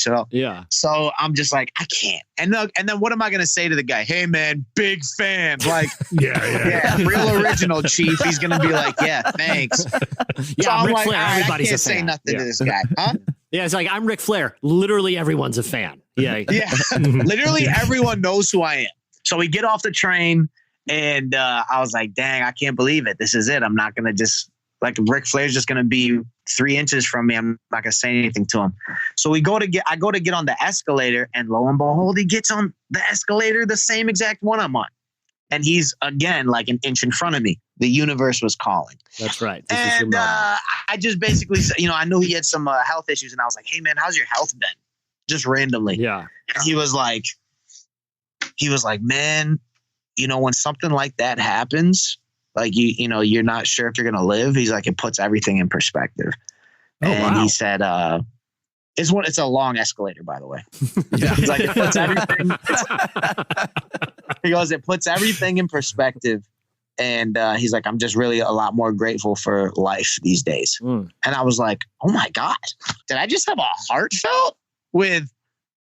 So I'm just like, I can't. And then what am I going to say to the guy? Hey man, big fan. Like, yeah, real original, chief. He's going to be like, yeah, thanks. So I'm like, Flair, everybody's I can't say nothing to this guy. Huh? Yeah, it's like, I'm Ric Flair. Literally everyone's a fan. Yeah. Yeah. Literally everyone knows who I am. So we get off the train and I was like, dang, I can't believe it. This is it. I'm not going to just, like, Ric Flair's just going to be 3 inches from me. I'm not going to say anything to him. So I go to get on the escalator, and lo and behold, he gets on the escalator, the same exact one I'm on. And he's, again, like an inch in front of me. The universe was calling. That's right. And I just basically said, I knew he had some health issues, and I was like, hey man, how's your health been? Just randomly. Yeah. And he was like, man, when something like that happens, like you're not sure if you're gonna live. He's like, it puts everything in perspective. He said, it's a long escalator, by the way. Yeah. He's like, it puts everything. He goes, it puts everything in perspective. And he's like, I'm just really a lot more grateful for life these days. And I was like, oh my God, did I just have a heartfelt with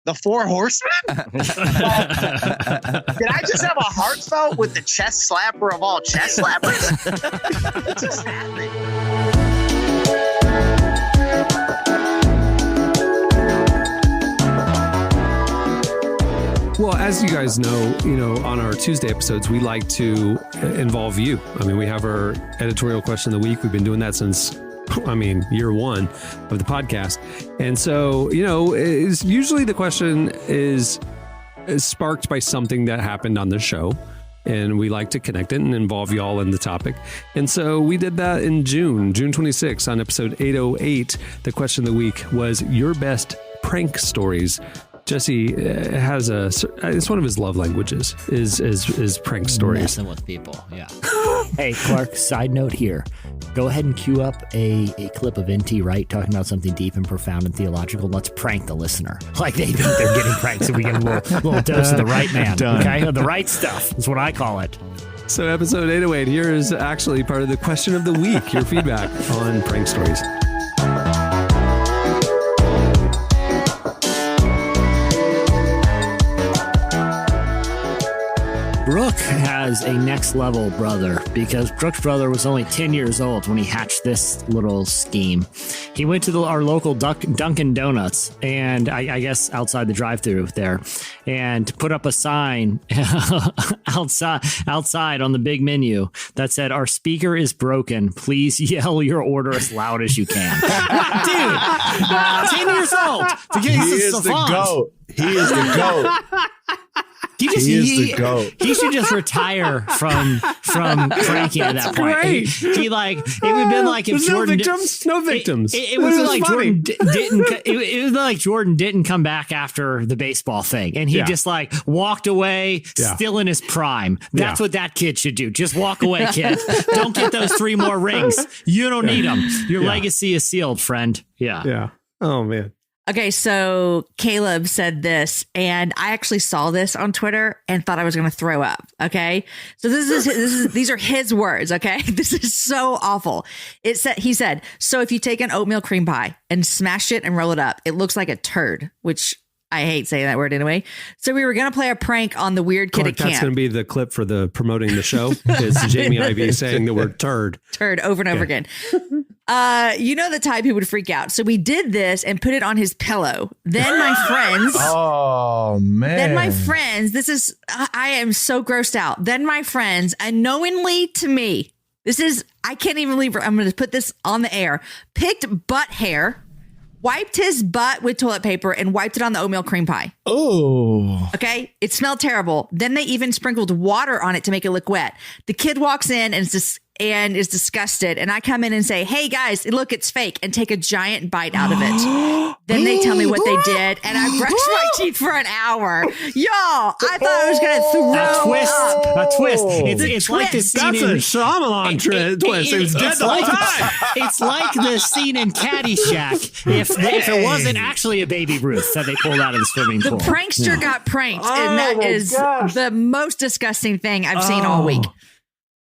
the 4 Horsemen? Did I just have a heartfelt with the chest slapper of all chest slappers? What just happened? Well, as you guys know, on our Tuesday episodes, we like to involve you. I mean, we have our editorial question of the week. We've been doing that since year 1 of the podcast. And so, usually the question is sparked by something that happened on the show. And we like to connect it and involve y'all in the topic. And so we did that in June 26th on episode 808. The question of the week was your best prank stories. Jesse has it's one of his love languages is prank stories. Messing with people, yeah. Hey, Clark, side note here. Go ahead and cue up a clip of NT Wright talking about something deep and profound and theological. Let's prank the listener. Like they think they're getting pranked, so we get a little dose of the right man. Okay? The right stuff is what I call it. So episode 808, here is actually part of the question of the week, your feedback on prank stories. Brooke has a next level brother because Brooke's brother was only 10 years old when he hatched this little scheme. He went to our local Dunkin' Donuts, and I guess outside the drive-thru there, and put up a sign outside on the big menu that said, "Our speaker is broken. Please yell your order as loud as you can." Dude, 10 years old. He is the GOAT. He is the GOAT. He is the GOAT. He should just retire from pranking at that point. Great. He like it would have been like if Jordan no victims. It would have like funny. Jordan didn't. It was like Jordan didn't come back after the baseball thing, and he just like walked away, still in his prime. That's what that kid should do. Just walk away, kid. Don't get those 3 more rings. You don't need them. Your legacy is sealed, friend. Yeah. Yeah. Oh man. Okay, so Caleb said this, and I actually saw this on Twitter and thought I was going to throw up. Okay, so these are his words. Okay, this is so awful. He said, so if you take an oatmeal cream pie and smash it and roll it up, it looks like a turd, which I hate saying that word anyway. So we were going to play a prank on the weird kid at camp. That's going to be the clip for the promoting the show. Is Jamie Ivey saying the word turd. Turd over and over again. You know the type who would freak out. So we did this and put it on his pillow. Then my friends. Oh, man. Then my friends, I am so grossed out. Then my friends, unknowingly to me, I can't even believe I'm going to put this on the air, picked butt hair, wiped his butt with toilet paper and wiped it on the oatmeal cream pie. Oh. Okay. It smelled terrible. Then they even sprinkled water on it to make it look wet. The kid walks in and is disgusted. And I come in and say, hey guys, look, it's fake, and take a giant bite out of it. Then they tell me what they did. And I brushed my teeth for an hour. Y'all, I thought I was going to throw A twist. It's like the scene That's a Shyamalan twist. It's dead the whole time. It's like the scene in Caddyshack if it wasn't actually a baby Ruth that they pulled out of the swimming pool. The prankster got pranked. And that is the most disgusting thing I've seen all week.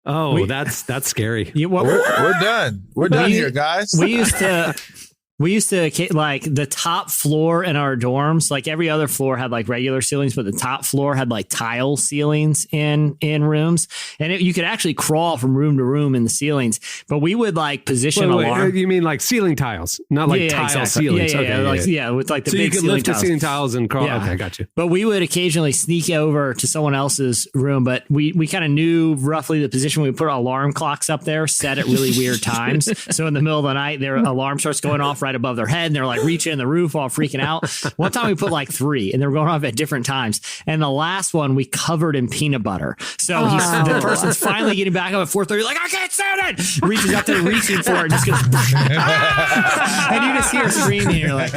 Oh, that's scary. We're done. We're done here, guys. We used to like the top floor in our dorms, like every other floor had like regular ceilings, but the top floor had like tile ceilings in rooms. And you could actually crawl from room to room in the ceilings, but we would like position alarm. You mean like ceiling tiles, not like tile exactly. ceilings. With like the so big you could lift the ceiling tiles and crawl. Yeah. Okay, got you. But we would occasionally sneak over to someone else's room, but we kind of knew roughly the position. We put our alarm clocks up there, set at really weird times. So in the middle of the night, their alarm starts going off right above their head, and they're like reaching in the roof all freaking out. One time we put like 3, and they were going off at different times. And the last one we covered in peanut butter. So the person's finally getting back up at 4:30, like, I can't stand it. Reaches up there, reaching for it, and just goes, and you just hear her screaming, and you're like,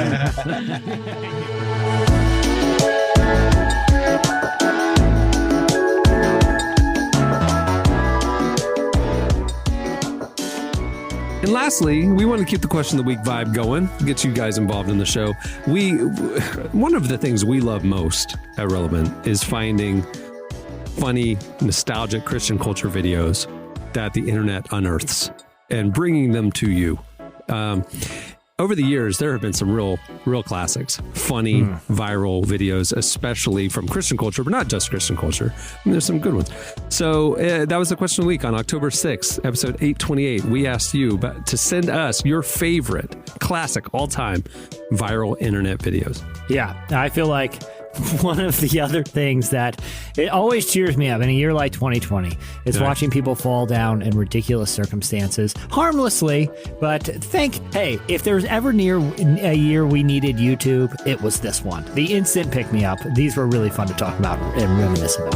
And lastly, we want to keep the question of the week vibe going, get you guys involved in the show. One of the things we love most at Relevant is finding funny, nostalgic Christian culture videos that the internet unearths and bringing them to you. Over the years, there have been some real classics, funny, viral videos, especially from Christian culture, but not just Christian culture. I mean, there's some good ones. So that was the question of the week on October 6th, episode 828. We asked you to send us your favorite classic all-time viral internet videos. Yeah, I feel like one of the other things that it always cheers me up in a year like 2020 is watching people fall down in ridiculous circumstances harmlessly, but hey, if there's ever near a year we needed YouTube, it was this one. The instant pick me up. These were really fun to talk about and reminisce about.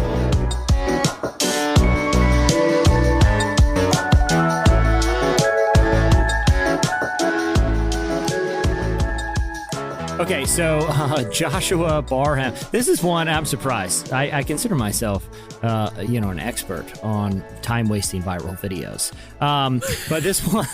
Okay, so Joshua Barham. This is one I'm surprised. I consider myself, an expert on time-wasting viral videos. But this one,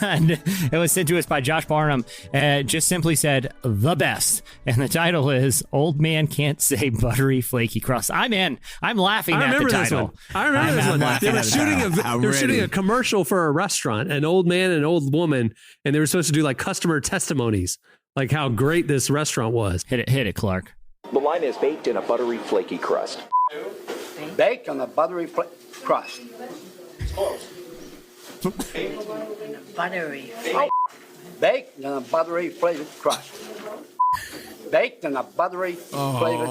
it was sent to us by Josh Barnum. Just simply said, "The best," and the title is "Old Man Can't Say Buttery Flaky Crust." I'm in. I'm laughing at the title. I remember this one. They were shooting a commercial for a restaurant, an old man and an old woman, and they were supposed to do like customer testimonies. Like how great this restaurant was. Hit it, Clark. The line is baked in a buttery, flaky crust. Baked on a buttery crust. Buttery. Baked in a buttery flavored crust. Baked in a buttery flavored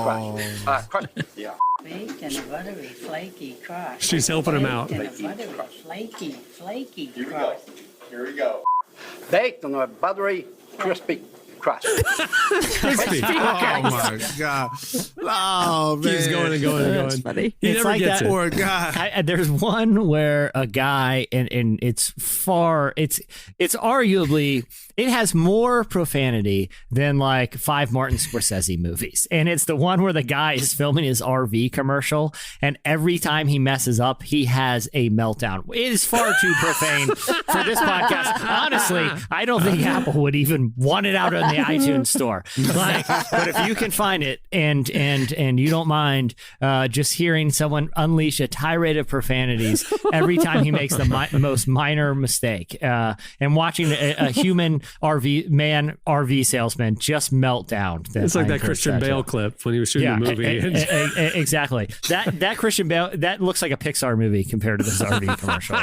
crust. Crust. Yeah. Baked in a buttery, flaky crust. She's helping him out. Baked in a buttery, flaky crust. Here we go. Baked on a buttery, crispy crust. Crispy. Oh my God. Oh man. Keeps going and going and going. That's funny. He It's never like gets that. it. Poor guy. There's one where a guy, and it's arguably, it has more profanity than like 5 Martin Scorsese movies. And it's the one where the guy is filming his RV commercial, and every time he messes up, he has a meltdown. It is far too profane for this podcast. Honestly, I don't think Apple would even want it out on on the iTunes store. Like, but if you can find it and you don't mind just hearing someone unleash a tirade of profanities every time he makes the most minor mistake, and watching a human RV salesman just melt down. It's like that Christian Bale clip when he was shooting the movie. Exactly. That Christian Bale, that looks like a Pixar movie compared to this RV commercial.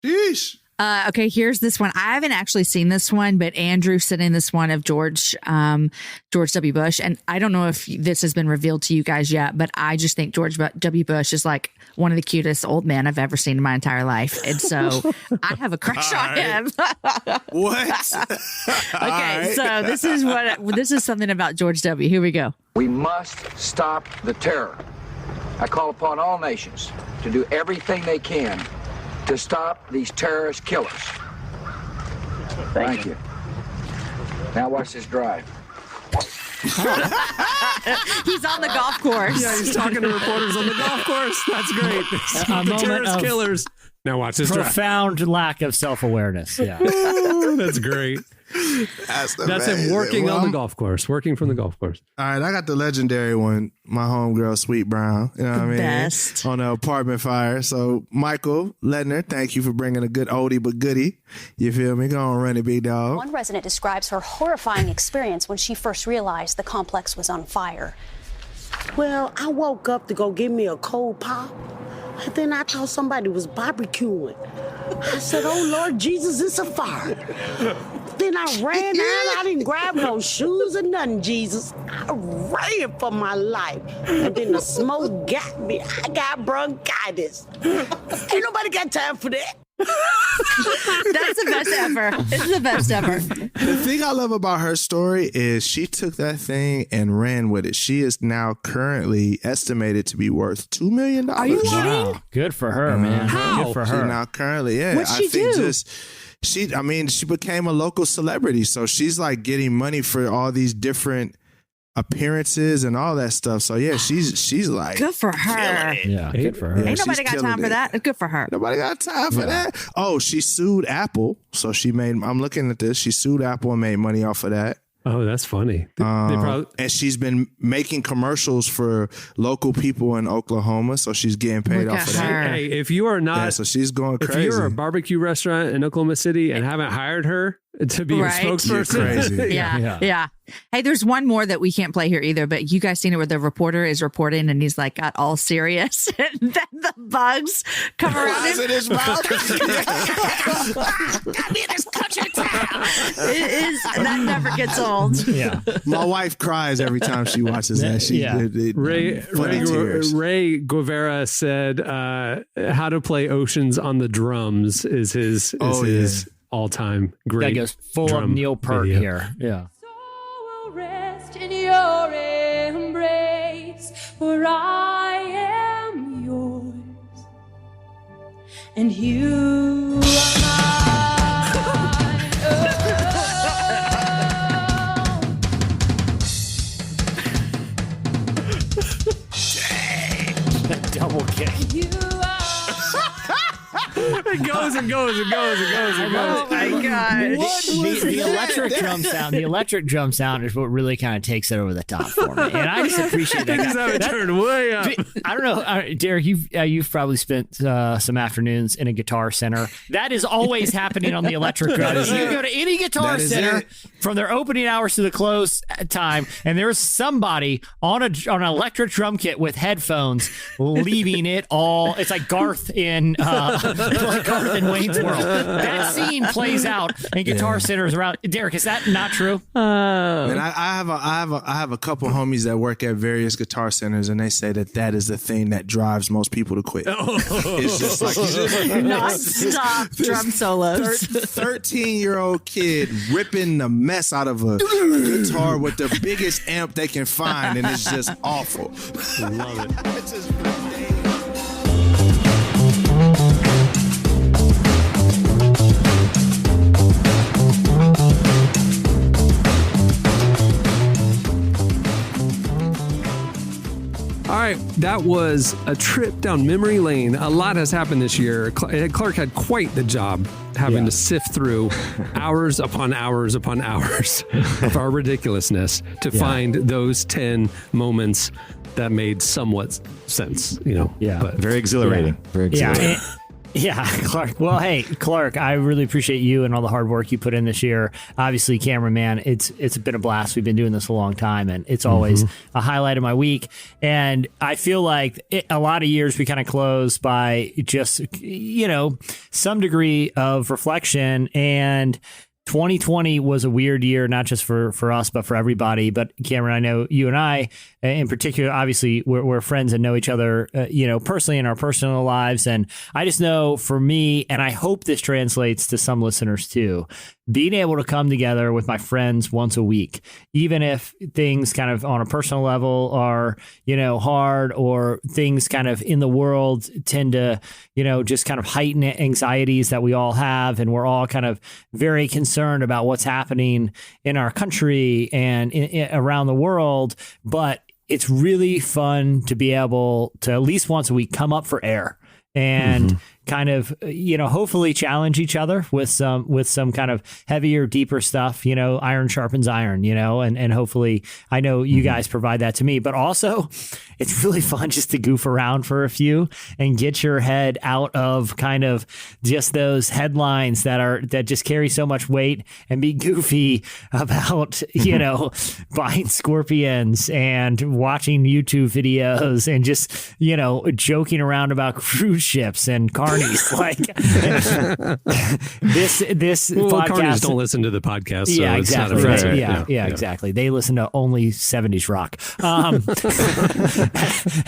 Yeesh. Okay, here's this one. I haven't actually seen this one, but Andrew sent in this one of George W. Bush. And I don't know if this has been revealed to you guys yet, but I just think George W. Bush is like one of the cutest old men I've ever seen in my entire life. And so I have a crush on him. What? Okay, so this is something about George W. Here we go. We must stop the terror. I call upon all nations to do everything they can to stop these terrorist killers. Thank you. Now watch this drive. He's on the golf course. Yeah, he's talking to reporters on the golf course. That's great. The terrorist killers. Now watch this drive. Profound lack of self-awareness. Yeah. That's great. That's him working on the golf course, working from the golf course. All right, I got the legendary one. My homegirl, Sweet Brown. You know what I mean? Best. On the apartment fire. So, Michael Ledner, thank you for bringing a good oldie but goodie. You feel me? Go on, run it, big dog. One resident describes her horrifying experience when she first realized the complex was on fire. Well, I woke up to go get me a cold pop. And then I thought somebody was barbecuing. I said, oh, Lord Jesus, it's a fire. Then I ran out. I didn't grab no shoes or nothing, Jesus. I ran for my life. And then the smoke got me. I got bronchitis. Ain't nobody got time for that. That's the best ever. It's the best ever. The thing I love about her story is she took that thing and ran with it. She is now currently estimated to be worth $2 million. Are you kidding? Wow. Good for her, man. How? Good for She her. now currently, yeah. What'd she do? She became a local celebrity. So she's like getting money for all these different appearances and all that stuff. So yeah, she's like good for her. Yeah, good for her. Yeah, Ain't nobody she's got time for that. Good for her. Nobody got time for that. Oh, she sued Apple. So I'm looking at this. She sued Apple and made money off of that. Oh, that's funny. And she's been making commercials for local people in Oklahoma, so she's getting paid off of that. Hey, if you are not, so she's going crazy. If you're a barbecue restaurant in Oklahoma City and haven't hired her to be your spokesperson, you're crazy. Yeah. Hey, there's one more that we can't play here either, but you guys seen it where the reporter is reporting and he's like got all serious and then the bugs come around him. in his mouth. I'm in this country town. That never gets old. Yeah. My wife cries every time she watches that. Ray Guevara said how to play Oceans on the drums is his all-time great. That goes full of Neil Peart here. Yeah. Rest in your embrace, for I am yours, and you are mine. Double kick. It goes and goes and goes and goes and goes. Oh my God. The electric drum sound. The electric drum sound is what really kind of takes it over the top for me, and I just appreciate that. Things have turned way up. I don't know, Derek. You've probably spent some afternoons in a guitar center. That is always happening on the electric drum. You go to any guitar center from their opening hours to the close time, and there's somebody on an electric drum kit with headphones, leaving it all. It's like Garth in Wayne's World. That scene plays out in guitar centers around. Derek, is that not true? And I have a couple homies that work at various guitar centers, and they say that is the thing that drives most people to quit. It's just like non-stop drum solos. 13-year-old kid ripping the mess out of a guitar with the biggest amp they can find, and it's just awful. I love it. It's just All right, that was a trip down memory lane. A lot has happened this year. Clark had quite the job having to sift through hours upon hours upon hours of our ridiculousness to find those 10 moments that made somewhat sense, but very exhilarating. Very exhilarating. Yeah, Clark. Well, hey, Clark, I really appreciate you and all the hard work you put in this year. Obviously, Cameron, man, it's been a blast. We've been doing this a long time, and it's always a highlight of my week. And I feel like a lot of years we kind of close by just, some degree of reflection. And 2020 was a weird year, not just for us, but for everybody. But Cameron, I know you and I, in particular, obviously we're friends and know each other, personally in our personal lives. And I just know for me, and I hope this translates to some listeners too, being able to come together with my friends once a week, even if things kind of on a personal level are, hard, or things kind of in the world tend to, just kind of heighten anxieties that we all have. And we're all kind of very concerned about what's happening in our country and around the world. But it's really fun to be able to at least once a week come up for air and kind of, hopefully challenge each other with some kind of heavier, deeper stuff, iron sharpens iron, and hopefully I know you guys provide that to me, but also it's really fun just to goof around for a few and get your head out of kind of just those headlines that just carry so much weight and be goofy about, buying scorpions and watching YouTube videos and just, joking around about cruise ships and carnies. Like this podcast. Carnies don't listen to the podcast, so yeah, it's exactly. not offensive. Yeah, exactly. They listen to only 70s rock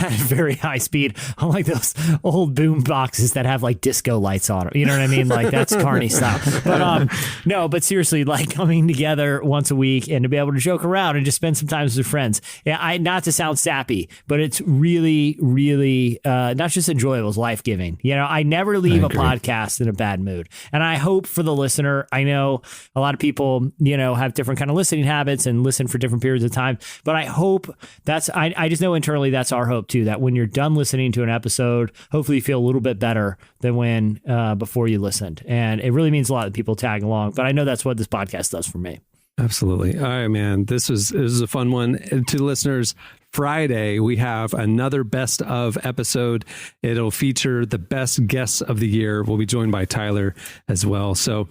at very high speed, unlike those old boom boxes that have like disco lights on them. You know what I mean? Like that's carny stuff. But no, but seriously, like coming together once a week and to be able to joke around and just spend some time with friends. Yeah, not to sound sappy, but it's really, really not just enjoyable, it's life-giving. I never leave a podcast in a bad mood. And I hope for the listener, I know a lot of people, have different kind of listening habits and listen for different periods of time. But I hope I just know internally that's our hope too, that when you're done listening to an episode, hopefully you feel a little bit better than when before you listened. And it really means a lot that people tag along. But I know that's what this podcast does for me. Absolutely. All right, man. This is a fun one. And to the listeners, Friday, we have another best of episode. It'll feature the best guests of the year. We'll be joined by Tyler as well. So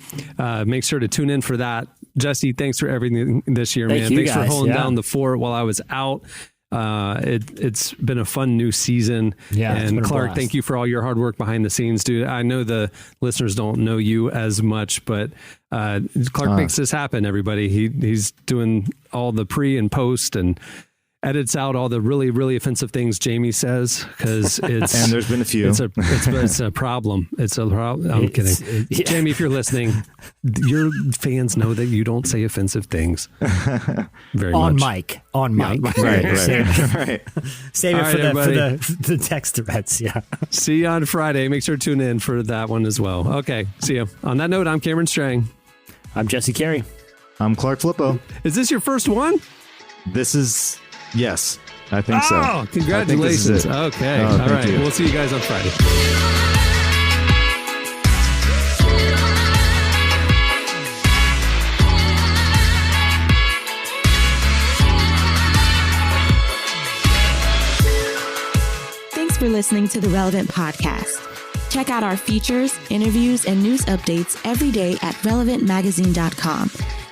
make sure to tune in for that. Jesse, thanks for everything this year, man. Thanks for holding down the fort while I was out. It's been a fun new season. Yeah, and Clark, thank you for all your hard work behind the scenes, dude. I know the listeners don't know you as much, but Clark makes this happen, everybody. He's doing all the pre and post and edits out all the really, really offensive things Jamie says, because it's and there's been a few. It's a problem. It's a problem. I'm kidding. Jamie, if you're listening, your fans know that you don't say offensive things very on much. On mic. Right. Save it Right, for the text threads. Yeah. See you on Friday. Make sure to tune in for that one as well. Okay. See you. On that note, I'm Cameron Strang. I'm Jesse Carey. I'm Clark Flippo. Is this your first one? This is... Yes, I think so. Oh, congratulations. Okay. All right. We'll see you guys on Friday. Thanks for listening to the Relevant Podcast. Check out our features, interviews, and news updates every day at relevantmagazine.com.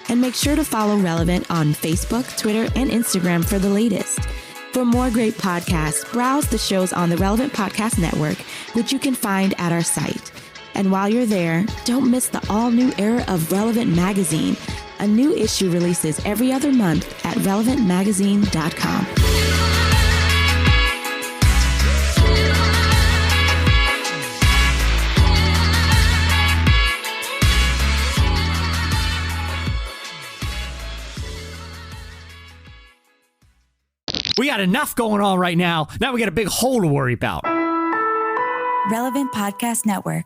And make sure to follow Relevant on Facebook, Twitter, and Instagram for the latest. For more great podcasts, browse the shows on the Relevant Podcast Network, which you can find at our site. And while you're there, don't miss the all-new era of Relevant Magazine. A new issue releases every other month at relevantmagazine.com. We got enough going on right now. Now we got a big hole to worry about. Relevant Podcast Network.